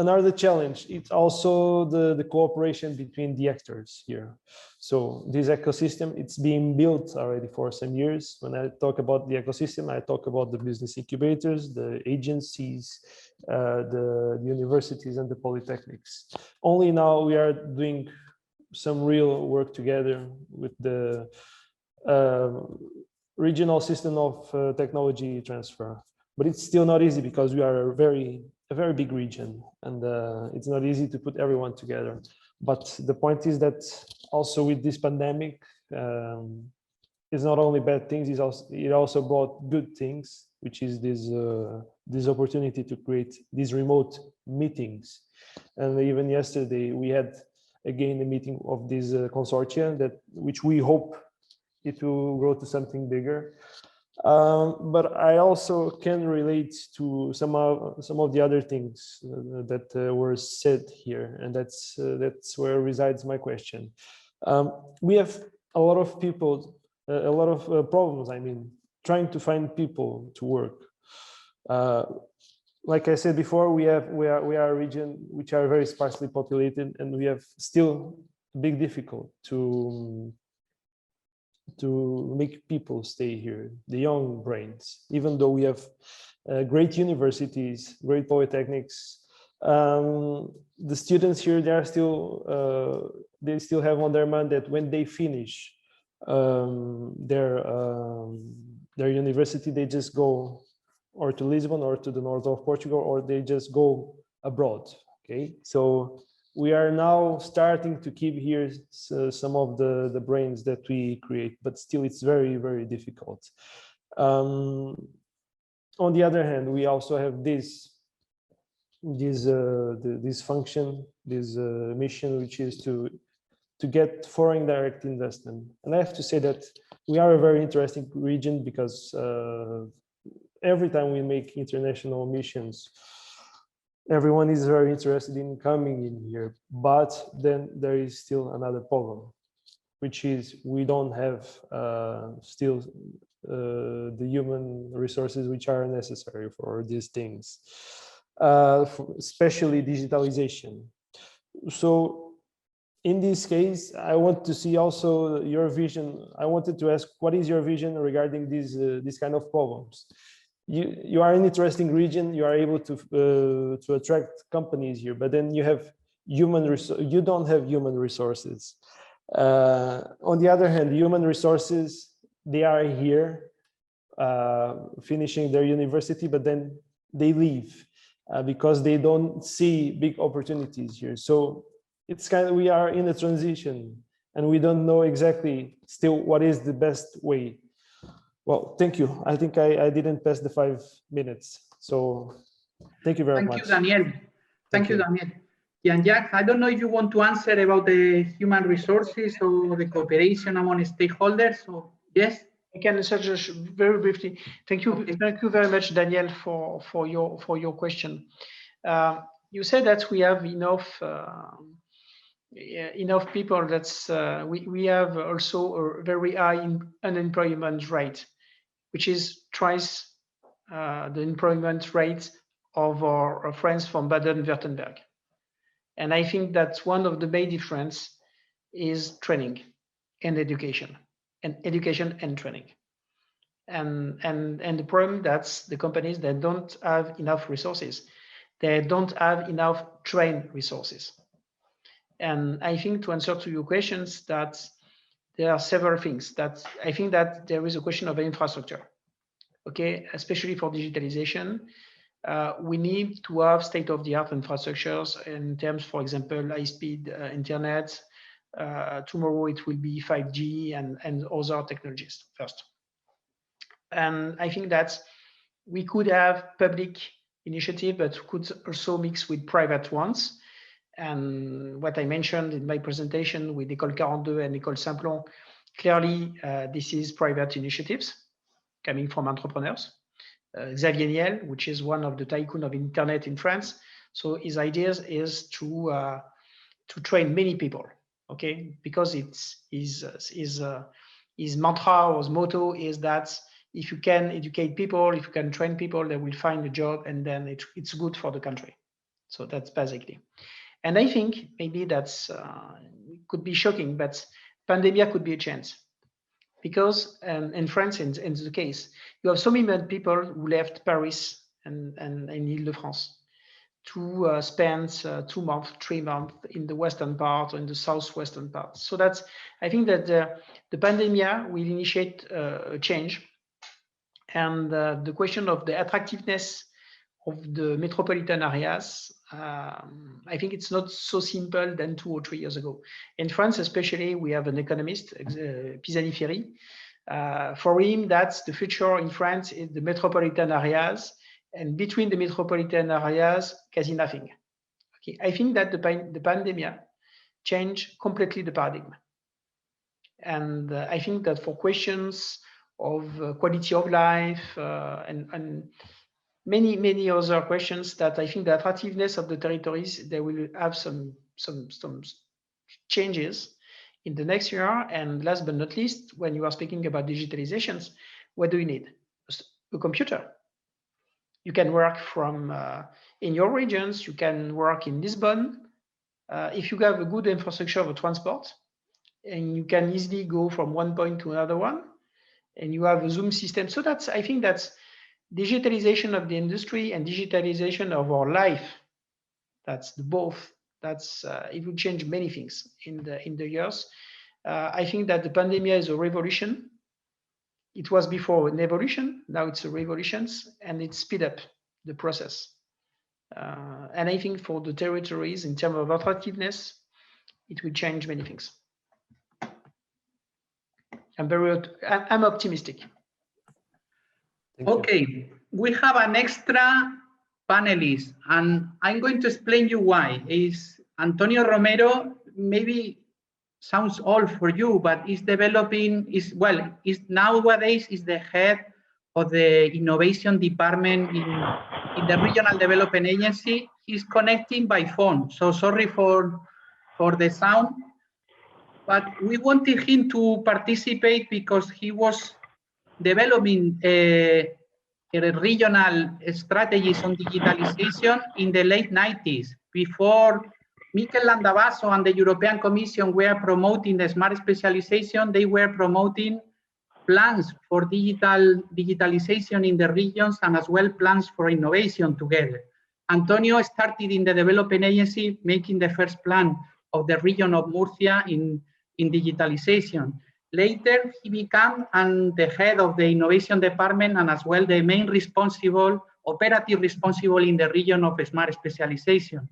Another challenge, it's also the cooperation between the actors here. So this ecosystem, it's being built already for some years. When I talk about the ecosystem, I talk about the business incubators, the agencies, the universities and the polytechnics. Only now we are doing some real work together with the regional system of technology transfer. But it's still not easy because we are a very big region, and it's not easy to put everyone together. But the point is that also with this pandemic, it's not only bad things, it also brought good things, which is this opportunity to create these remote meetings. And even yesterday we had again a meeting of this consortium which we hope it will grow to something bigger. But I also can relate to some of the other things that were said here, and that's where resides my question. We have a lot of people, a lot of problems. I mean, trying to find people to work. Like I said before, we are a region which are very sparsely populated, and we have still big difficulty to make people stay here, the young brains, even though we have great universities, great polytechnics. The students here, they still have on their mind that when they finish their university, they just go or to Lisbon or to the north of Portugal, or they just go abroad. Okay, so we are now starting to keep here some of the brains that we create, but still it's very, very difficult. On the other hand, we also have this function, this mission, which is to get foreign direct investment. And I have to say that we are a very interesting region because every time we make international missions, everyone is very interested in coming in here, but then there is still another problem, which is we don't have still the human resources which are necessary for these things, especially digitalization. So in this case, I want to see also your vision. I wanted to ask, what is your vision regarding these kind of problems? You are an interesting region. You are able to attract companies here, but then you have you don't have human resources. On the other hand, human resources, they are here finishing their university, but then they leave because they don't see big opportunities here. So it's kind of, we are in a transition and we don't know exactly still what is the best way. Well, thank you. I think I didn't pass the 5 minutes. So thank you very much. Thank you, Daniel. Thank you, Daniel. Jean Jacques, I don't know if you want to answer about the human resources or the cooperation among stakeholders. So yes, I can answer just very briefly. Thank you. Okay. Thank you very much, Daniel, for your question. You said that we have enough people. That's we have also a very high unemployment rate, which is twice the employment rate of our friends from Baden-Württemberg. And I think that one of the main difference is training and education, and training. And the problem, that's the companies that don't have enough resources. They don't have enough trained resources. And I think, to answer to your questions, that there are several things that I think that there is a question of infrastructure. Okay, especially for digitalization, we need to have state-of-the-art infrastructures in terms, for example, high-speed internet. Tomorrow it will be 5G and other technologies first. And I think that we could have public initiative, but could also mix with private ones. And what I mentioned in my presentation with École 42 and École Simplon, clearly this is private initiatives coming from entrepreneurs. Xavier Niel, which is one of the tycoon of internet in France. So his ideas is to train many people, okay? Because his mantra or his motto is that if you can educate people, if you can train people, they will find a job, and then it's good for the country. So that's basically. And I think maybe that's could be shocking, but pandemia could be a chance. Because in France, in the case, you have so many people who left Paris and Ile-de-France to spend 2 months, 3 months in the western part or in the southwestern part. So that's, I think that the pandemic will initiate a change, and the question of the attractiveness the metropolitan areas, I think it's not so simple than 2 or 3 years ago. In France, especially, we have an economist, Pisani-Ferry. For him, that's the future in France is the metropolitan areas, and between the metropolitan areas, quasi nothing. Okay, I think that the pandemic changed completely the paradigm. And I think that for questions of quality of life and many other questions, that I think the attractiveness of the territories, they will have some changes in the next year. And last but not least, when you are speaking about digitalizations, what do you need? A computer. You can work from in your regions, you can work in Lisbon. If you have a good infrastructure of transport, and you can easily go from one point to another one, and you have a Zoom system. So that's, I think that's digitalization of the industry and digitalization of our life. That's the both. That's it will change many things in the years. I think that the pandemic is a revolution. It was before an evolution. Now it's a revolution, and it speed up the process. And I think for the territories, in terms of attractiveness, it will change many things. I'm optimistic. Okay, we have an extra panelist, and I'm going to explain you why. Is Antonio Romero, maybe sounds old for you, but is developing, is nowadays is the head of the innovation department in the Regional Development Agency. He's connecting by phone, so sorry for the sound, but we wanted him to participate because he was developing regional strategies on digitalization in the late 90s, before Mikel Landavaso and the European Commission were promoting the smart specialization. They were promoting plans for digitalization in the regions, and as well plans for innovation together. Antonio started in the development agency making the first plan of the region of Murcia in digitalization. Later, he became the head of the innovation department, and as well the main operative responsible in the region of smart specialization.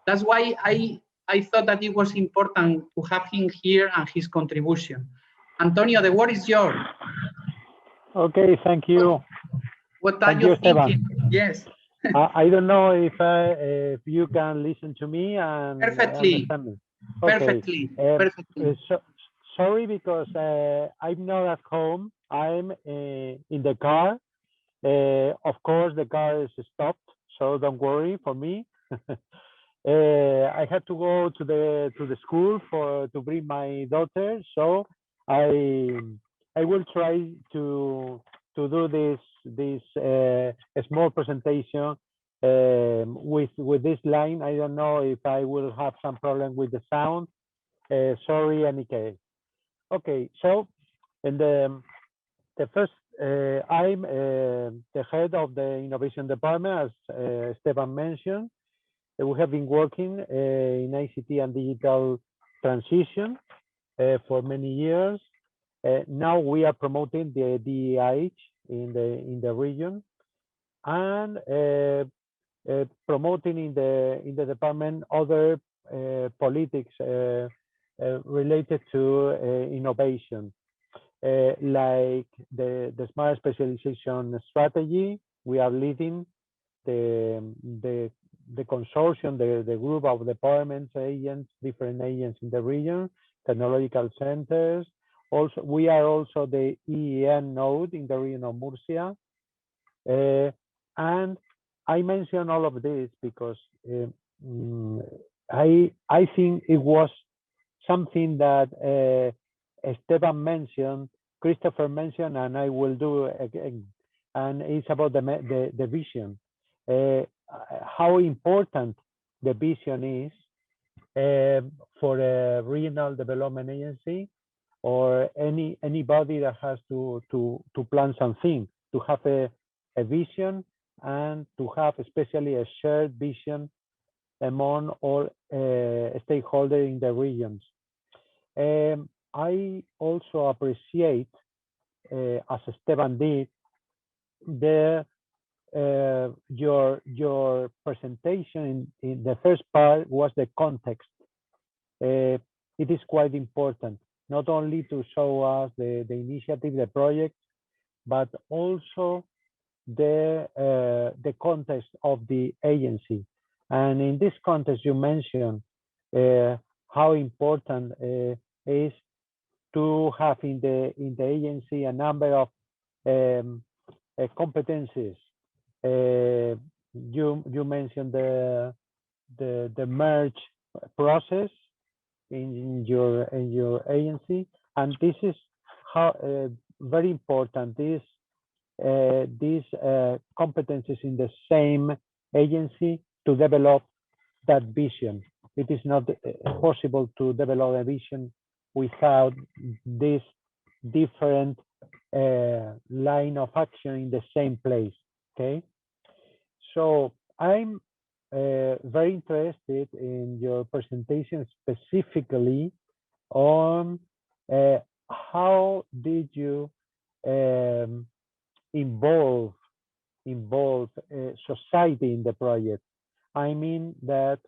That's why I thought that it was important to have him here and his contribution. Antonio, the word is yours. Okay, thank you. What are you thinking? Yes. I don't know if you can listen to me and perfectly. Understand me. Okay. Perfectly. Sorry, because I'm not at home. I'm in the car. Of course, the car is stopped, so don't worry for me. I had to go to the school to bring my daughter, so I will try to do this small presentation with this line. I don't know if I will have some problem with the sound. Sorry, any case. Okay, so in the first, I'm the head of the innovation department, as Esteban mentioned. We have been working in ICT and digital transition for many years. Now we are promoting the DEIH in the region, and promoting in the department other politics related to innovation, like the Smart Specialization Strategy. We are leading the consortium, the group of departments, agents, different agents in the region, technological centers. Also, we are also the EEN node in the region of Murcia. And I mention all of this because I think it was something that Esteban mentioned, Christopher mentioned, and I will do again. And it's about the vision. How important the vision is for a regional development agency or anybody that has to plan something, to have a vision and to have especially a shared vision among all stakeholders in the regions. I also appreciate, as Esteban did, the your presentation in the first part was the context. It is quite important, not only to show us the initiative, the project, but also the context of the agency. And in this context, you mentioned how important is to have in the agency a number of competencies. You mentioned the merge process in your agency, and this is how very important. These competencies in the same agency to develop that vision. It is not possible to develop a vision without this different line of action in the same place. Okay, so I'm very interested in your presentation specifically on how did you involve society in the project. I mean that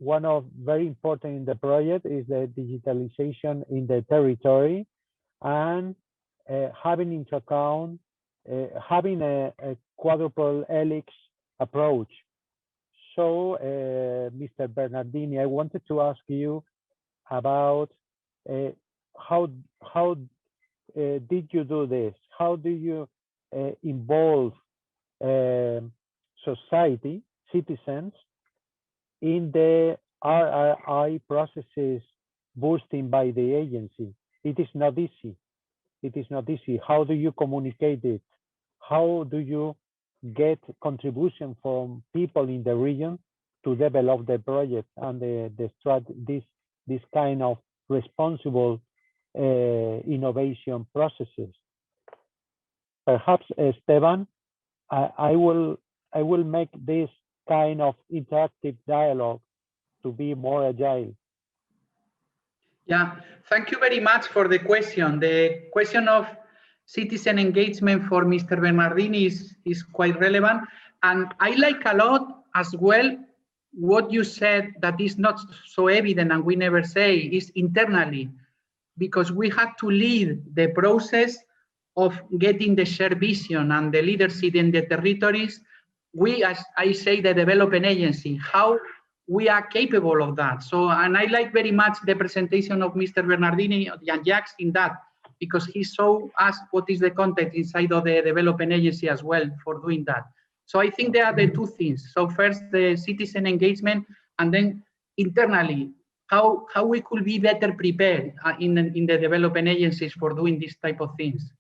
one of very important in the project is the digitalization in the territory, and having into account having a quadruple helix approach. So, Mr. Bernardini, I wanted to ask you about how did you do this? How do you involve society, citizens, in the RRI processes boosted by the agency? It is not easy. It is not easy. How do you communicate it? How do you get contribution from people in the region to develop the project and this kind of responsible innovation processes? Perhaps, Esteban, I will make this kind of interactive dialogue to be more agile. Yeah, thank you very much for the question. The question of citizen engagement for Mr. Bernardini is quite relevant. And I like a lot as well what you said that is not so evident and we never say is internally, because we had to lead the process of getting the shared vision and the leadership in the territories. We, as I say, the development agency, how we are capable of that. So, and I like very much the presentation of Mr. Bernardini, Jean Jacques, in that, because he showed us what is the context inside of the development agency as well for doing that. So I think there are the two things. So first, the citizen engagement, and then internally, how we could be better prepared in the development agencies for doing this type of things.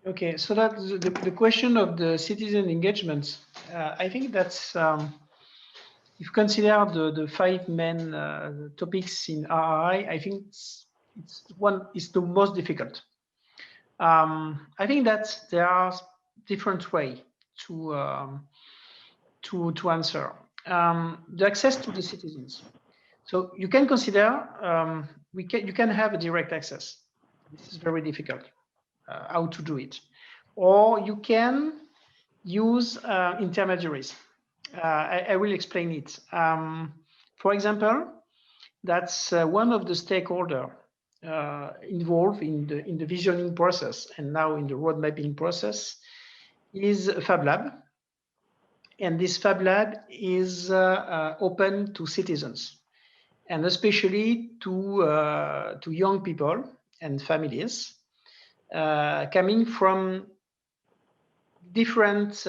Okay, so that's the question of the citizen engagement. I think that's, if you consider the 5 main topics in RRI, I think it's the most difficult. I think that there are different ways to answer. The access to the citizens. So you can consider you can have a direct access. This is very difficult. How to do it, or you can use intermediaries. I will explain it. For example, that's one of the stakeholders involved in the visioning process and now in the road mapping process is Fab Lab, and this Fab Lab is open to citizens and especially to young people and families. Coming from different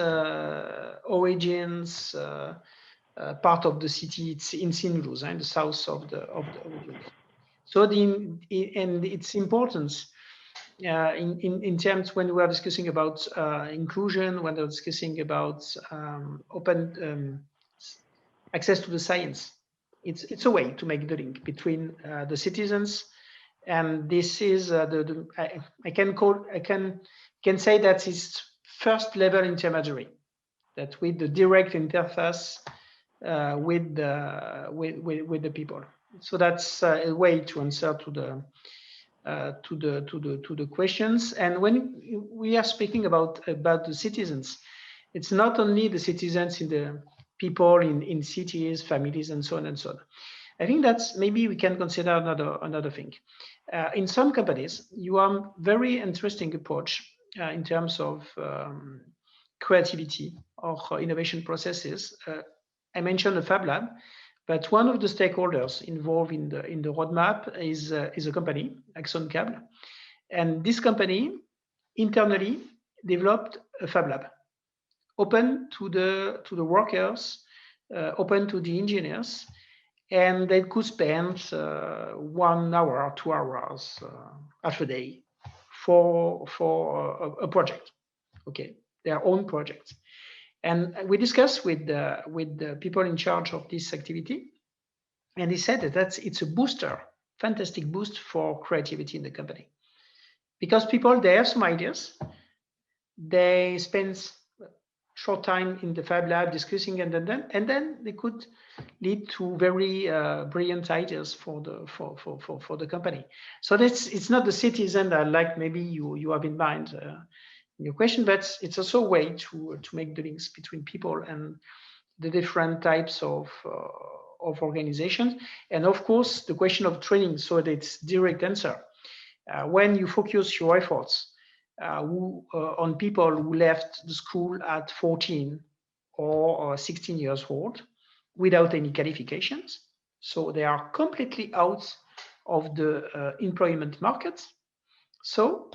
origins, part of the city. It's in Sinluz, in the south of the village. So and its importance in terms when we are discussing about inclusion, when we're discussing about open access to the science. It's a way to make the link between the citizens. And this is I can say that it's first level intermediary, that with the direct interface with the people. So that's a way to answer to to the questions. And when we are speaking about the citizens, it's not only the citizens in the people in cities, families, and so on and so on. I think that's maybe we can consider another thing. In some companies, you have very interesting approach in terms of creativity or innovation processes. I mentioned the Fab Lab, but one of the stakeholders involved in the roadmap is a company, Axon Cable, and this company internally developed a Fab Lab, open to the workers, open to the engineers, and they could spend 1 hour or 2 hours half a day for a project. Okay, their own project. And we discussed with the people in charge of this activity, and he said that it's a booster, fantastic boost for creativity in the company, because people, they have some ideas, they spend short time in the Fab Lab discussing, and then they could lead to very brilliant ideas for the company. So it's not the citizen that, like maybe you have in mind in your question, but it's also a way to make the links between people and the different types of organizations. And of course, the question of training, so that it's direct answer. When you focus your efforts on people who left the school at 14 or 16 years old without any qualifications, so they are completely out of the employment market. So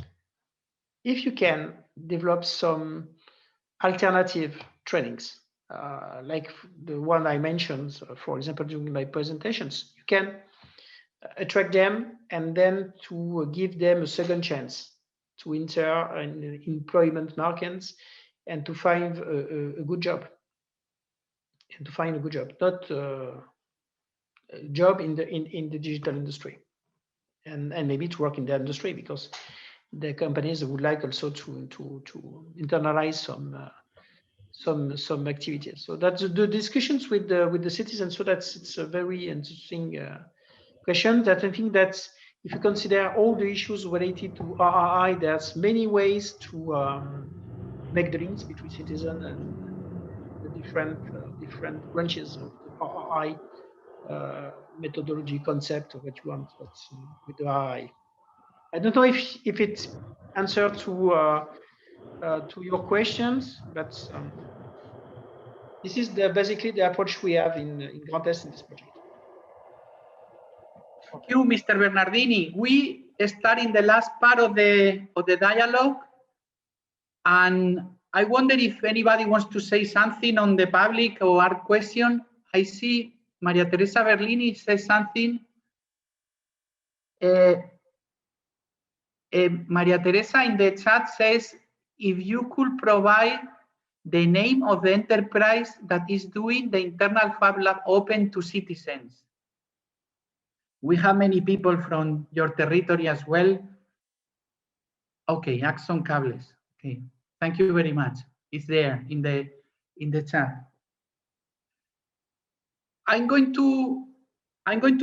if you can develop some alternative trainings, like the one I mentioned, for example, during my presentations, you can attract them and then to give them a second chance to enter in employment markets and to find a good job. And to find a good job, not a job in the digital industry, and maybe to work in the industry, because the companies would like also to internalize some activities. So that's the discussions with the citizens. So it's a very interesting question that I think that if you consider all the issues related to RRI, there's many ways to make the links between citizens and the different branches of the RRI methodology concept of what you want, but with the RRI. I don't know if it's answer to your questions, but this is basically the approach we have in Grand Est in this project. Thank you, Mr. Bernardini. We start in the last part of the dialogue, and I wonder if anybody wants to say something on the public or our question. I see Maria Teresa Berlini says something. Maria Teresa in the chat says, if you could provide the name of the enterprise that is doing the internal Fab Lab open to citizens. We have many people from your territory as well. Okay, Axon Cables. Okay, thank you very much. It's there in the chat. I'm going to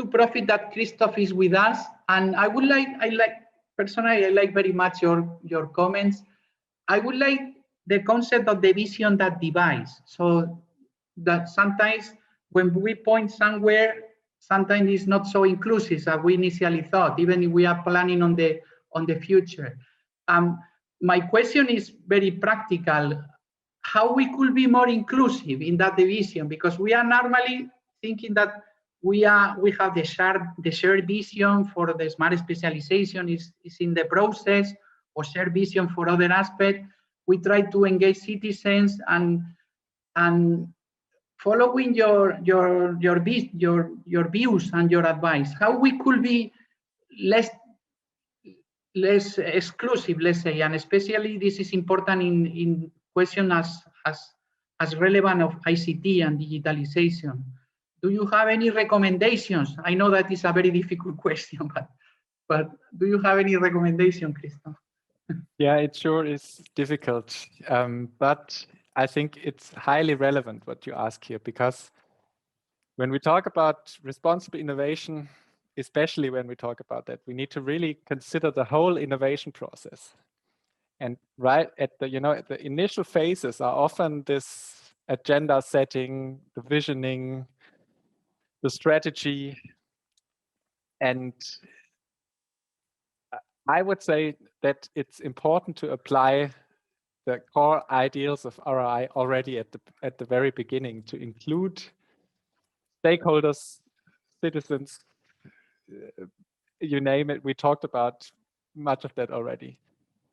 profit that Christoph is with us, and I personally like very much your comments. I would like the concept of the vision that divides, so that sometimes when we point somewhere, sometimes it's not so inclusive as we initially thought, even if we are planning on the future. My question is very practical. How we could be more inclusive in that division, because we are normally thinking that we have the shared vision for the smart specialization is in the process, or shared vision for other aspects. We try to engage citizens and following your views and your advice, how we could be less exclusive, let's say, and especially this is important in question as relevant of ICT and digitalization. Do you have any recommendations? I know that is a very difficult question, but do you have any recommendation, Christoph? Yeah, it sure is difficult, but I think it's highly relevant what you ask here, because when we talk about responsible innovation, especially when we talk about that, we need to really consider the whole innovation process. And right at the, at the initial phases are often this agenda setting, the visioning, the strategy. And I would say that it's important to apply the core ideals of RRI already at the very beginning, to include stakeholders, citizens, you name it. We talked about much of that already.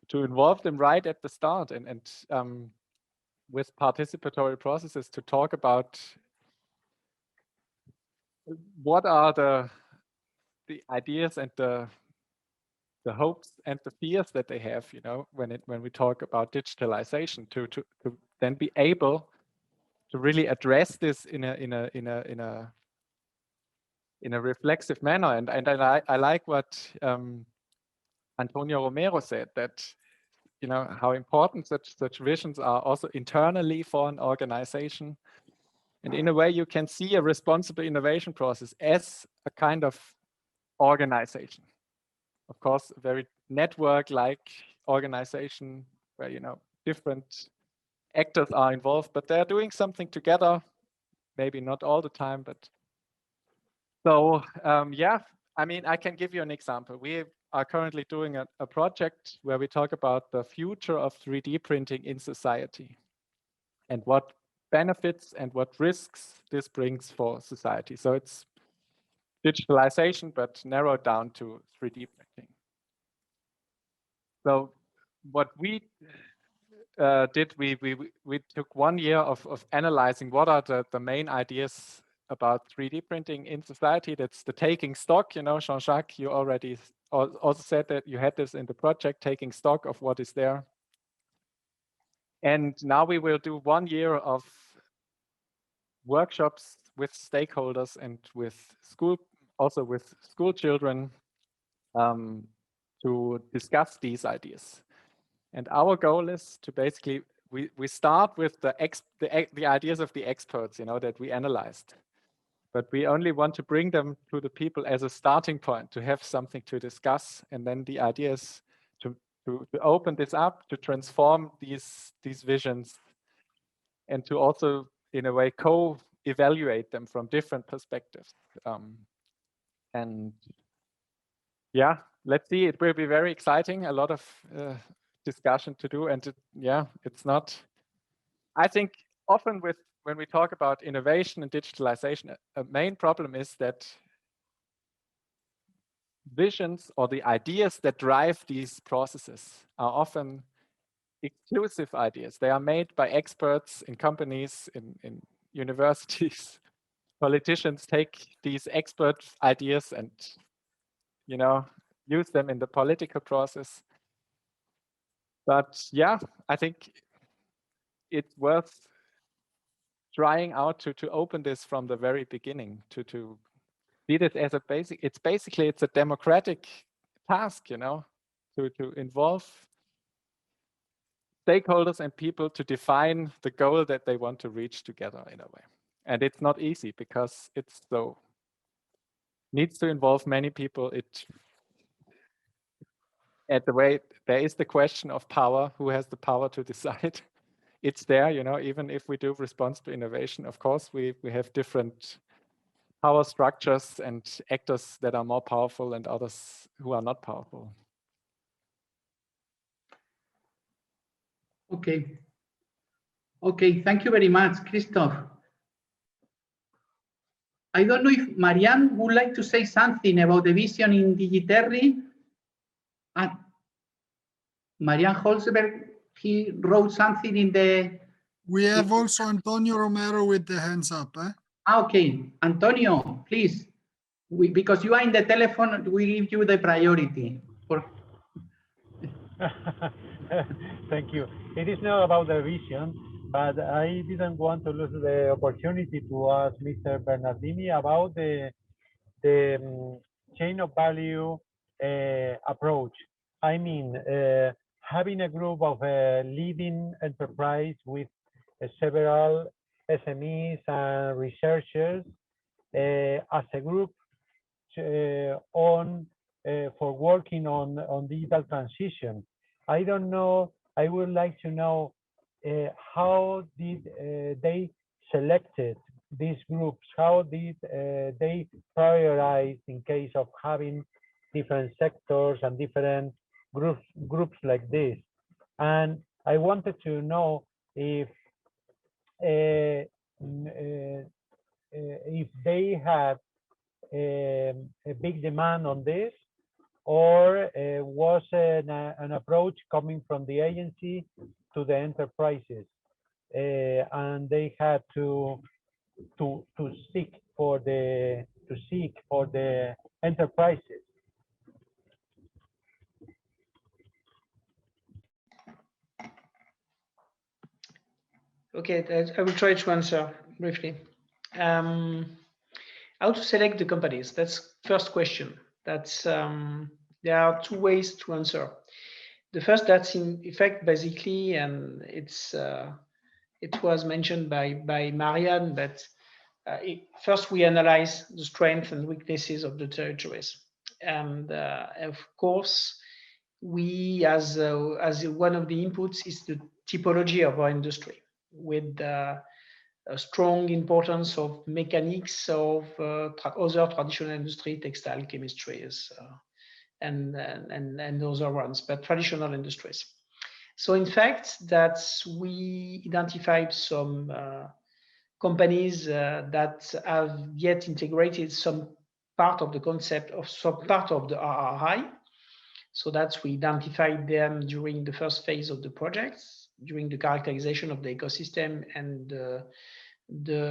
To involve them right at the start and with participatory processes, to talk about what are the ideas and the hopes and the fears that they have, when we talk about digitalization, to then be able to really address this in a reflexive manner. And I like what Antonio Romero said, that how important such visions are also internally for an organization. And in a way, you can see a responsible innovation process as a kind of organization. Of course, a very network-like organization where different actors are involved, but they're doing something together. Maybe not all the time, but so yeah. I mean, I can give you an example. We are currently doing a project where we talk about the future of 3D printing in society and what benefits and what risks this brings for society. So it's digitalization, but narrowed down to 3D printing. So what we did, we took 1 year of analyzing what are the main ideas about 3D printing in society. That's the taking stock. Jean Jacques, you already also said that you had this in the project, taking stock of what is there. And now we will do 1 year of workshops with stakeholders and with school children to discuss these ideas. And our goal is to basically, we start with the ideas of the experts, that we analyzed. But we only want to bring them to the people as a starting point, to have something to discuss. And then the idea is to open this up, to transform these visions, and to also, in a way, co-evaluate them from different perspectives. And yeah, let's see, it will be very exciting, a lot of discussion to do. And it's not, I think often when we talk about innovation and digitalization, a main problem is that visions or the ideas that drive these processes are often exclusive ideas. They are made by experts in companies, in universities. Politicians take these expert ideas and use them in the political process. But yeah, I think it's worth trying out to open this from the very beginning, to see this as a basic. It's a democratic task, to involve stakeholders and people to define the goal that they want to reach together in a way. And it's not easy because it's so needs to involve many people. There is the question of power, who has the power to decide. It's there, even if we do responsible innovation, of course, we have different power structures and actors that are more powerful and others who are not powerful. Okay. Okay, thank you very much, Christoph. I don't know if Marianne would like to say something about the vision in DigiTeRRI. Marianne Holzberg, he wrote something in the... We have also Antonio Romero with the hands up. Eh? Okay, Antonio, please. Because you are in the telephone, we give you the priority. Thank you. It is not about the vision, but I didn't want to lose the opportunity to ask Mr. Bernardini about the chain of value approach. I mean, having a group of leading enterprise with several SMEs and researchers as a group on for working on digital transition. I don't know. I would like to know how did they selected these groups? How did they prioritize in case of having different sectors and different groups like this? And I wanted to know if they had a big demand on this, or was an approach coming from the agency to the enterprises, and they had to seek for the enterprises. Okay, I will try to answer briefly. How to select the companies? That's first question. That's there are two ways to answer. The first, that's in effect basically, and it was mentioned by Marianne, but first we analyze the strengths and weaknesses of the territories, and of course we as one of the inputs is the typology of our industry, with a strong importance of mechanics of other traditional industry, textile, chemistries, and other ones, but traditional industries. So in fact, we identified some companies that have yet integrated some part of the concept of some part of the RRI. So we identified them during the first phase of the project, during the characterization of the ecosystem and the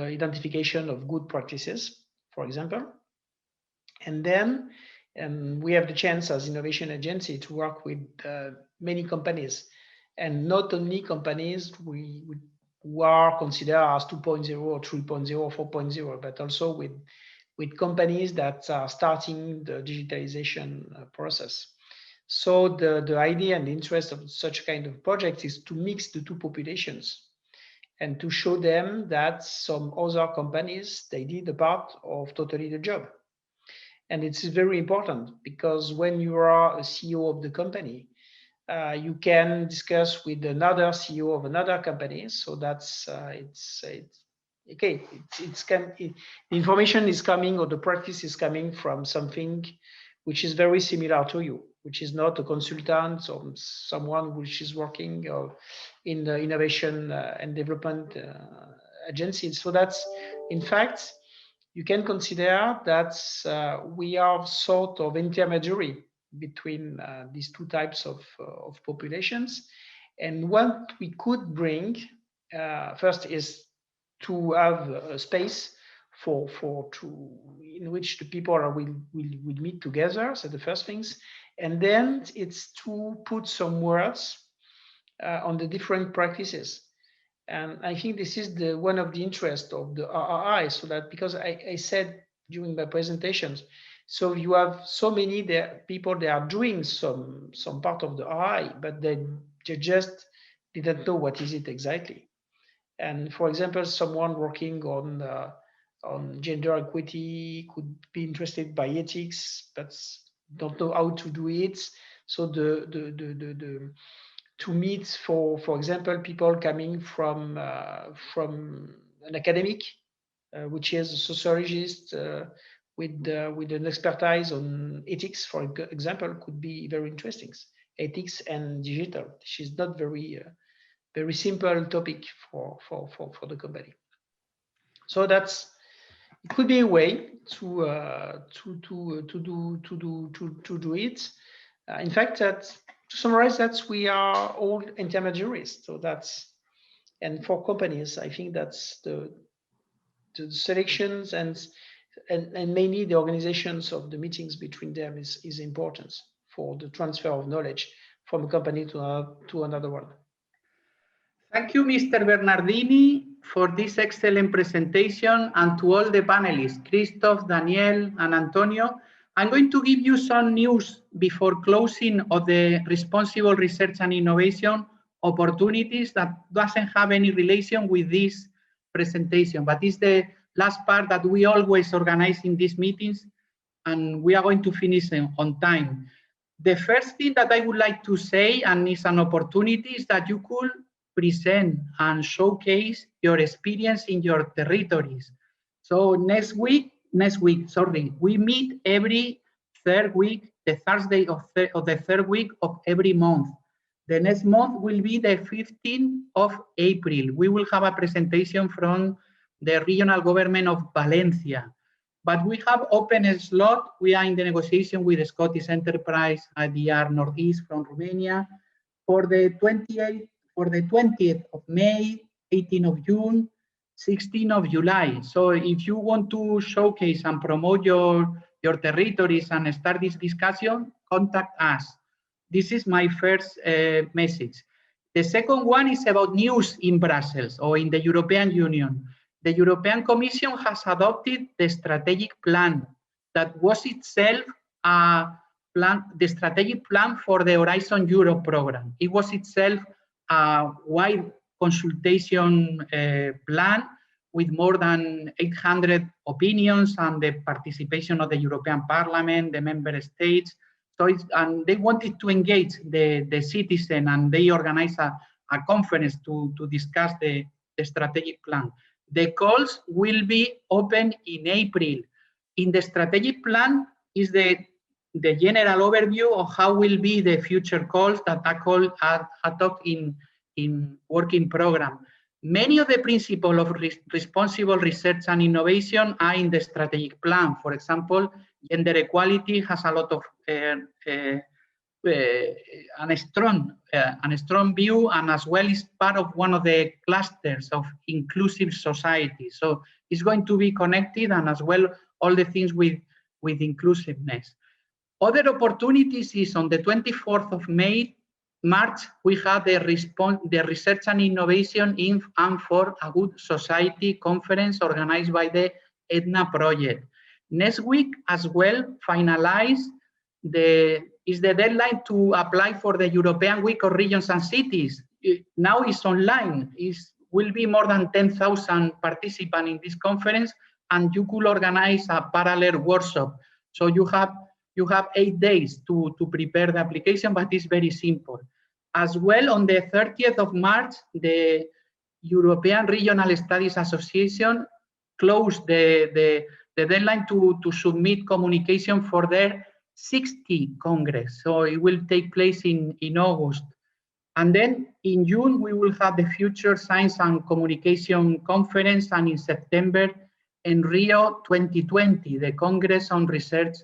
identification of good practices, for example. And then we have the chance as innovation agency to work with many companies, and not only companies who are considered as 2.0 or 3.0 or 4.0, but also with companies that are starting the digitalization process. So the idea and the interest of such kind of project is to mix the two populations and to show them that some other companies, they did a part of totally the job. And it's very important, because when you are a CEO of the company, you can discuss with another CEO of another company. So that's okay. The information is coming, or the practice is coming from something which is very similar to you, which is not a consultant or someone which is working in the innovation and development agency. So that's, in fact, you can consider that we are sort of intermediary between these two types of populations. And what we could bring first is to have a space in which the people will meet together. So the first things, and then it's to put some words on the different practices. And I think this is one of the interests of the RRI, so that, because I said during my presentations, so you have so many people that are doing some part of the RRI, but they just didn't know what is it exactly. And for example, someone working on gender equity could be interested by ethics, but don't know how to do it. So to meet for example, people coming from an academic, which is a sociologist with an expertise on ethics, for example, could be very interesting. Ethics and digital, which is not very simple topic for the company. So it could be a way to do it. In fact, to summarize, that we are all intermediaries. So and for companies, I think that's the selections and mainly the organizations of the meetings between them is important for the transfer of knowledge from a company to another one. Thank you, Mr. Bernardini, for this excellent presentation, and to all the panelists, Christophe, Daniel, and Antonio. I'm going to give you some news before closing of the responsible research and innovation opportunities that doesn't have any relation with this presentation, but it's the last part that we always organize in these meetings and we are going to finish on time. The first thing that I would like to say, and it's an opportunity, is that you could present and showcase your experience in your territories. So next week, we meet every third week, the Thursday of the third week of every month. The next month will be the 15th of April. We will have a presentation from the regional government of Valencia. But we have open a slot. We are in the negotiation with the Scottish Enterprise IDR Northeast from Romania for the 20th of May, 18th of June, 16th of July. So if you want to showcase and promote your territories and start this discussion, contact us. This is my first message. The second one is about news in Brussels or in the European Union. The European Commission has adopted the strategic plan that was itself the strategic plan for the Horizon Europe program. It was itself a wide consultation plan with more than 800 opinions and the participation of the European Parliament, the member states. So and they wanted to engage the citizen, and they organized a conference to discuss the strategic plan. The calls will be open in April. In the strategic plan is the general overview of how will be the future calls that are talked in working program. Many of the principles of responsible research and innovation are in the strategic plan. For example, gender equality has a lot of a strong view, and as well is part of one of the clusters of inclusive society. So it's going to be connected, and as well all the things with inclusiveness. Other opportunities is on the 24th of March, we have the Research and Innovation in and for a Good Society conference organized by the EDNA project. Next week as well, is the deadline to apply for the European Week of Regions and Cities. Now it's online. Will be more than 10,000 participants in this conference, and you could organize a parallel workshop. So you have 8 days to prepare the application, but it's very simple. As well, on the 30th of March, the European Regional Studies Association closed the deadline to submit communication for their 60th Congress. So it will take place in August. And then in June, we will have the Future Science and Communication Conference, and in September, in Rio 2020, the Congress on Research,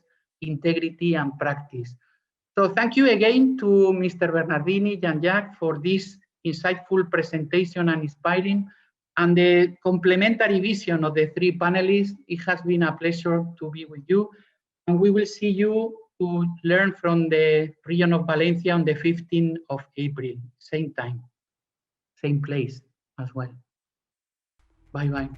Integrity and Practice. So thank you again to Mr. Bernardini, Jean Jacques, for this insightful presentation and inspiring, and the complementary vision of the 3 panelists. It has been a pleasure to be with you, and we will see you to learn from the region of Valencia on the 15th of April, same time, same place as well. Bye-bye.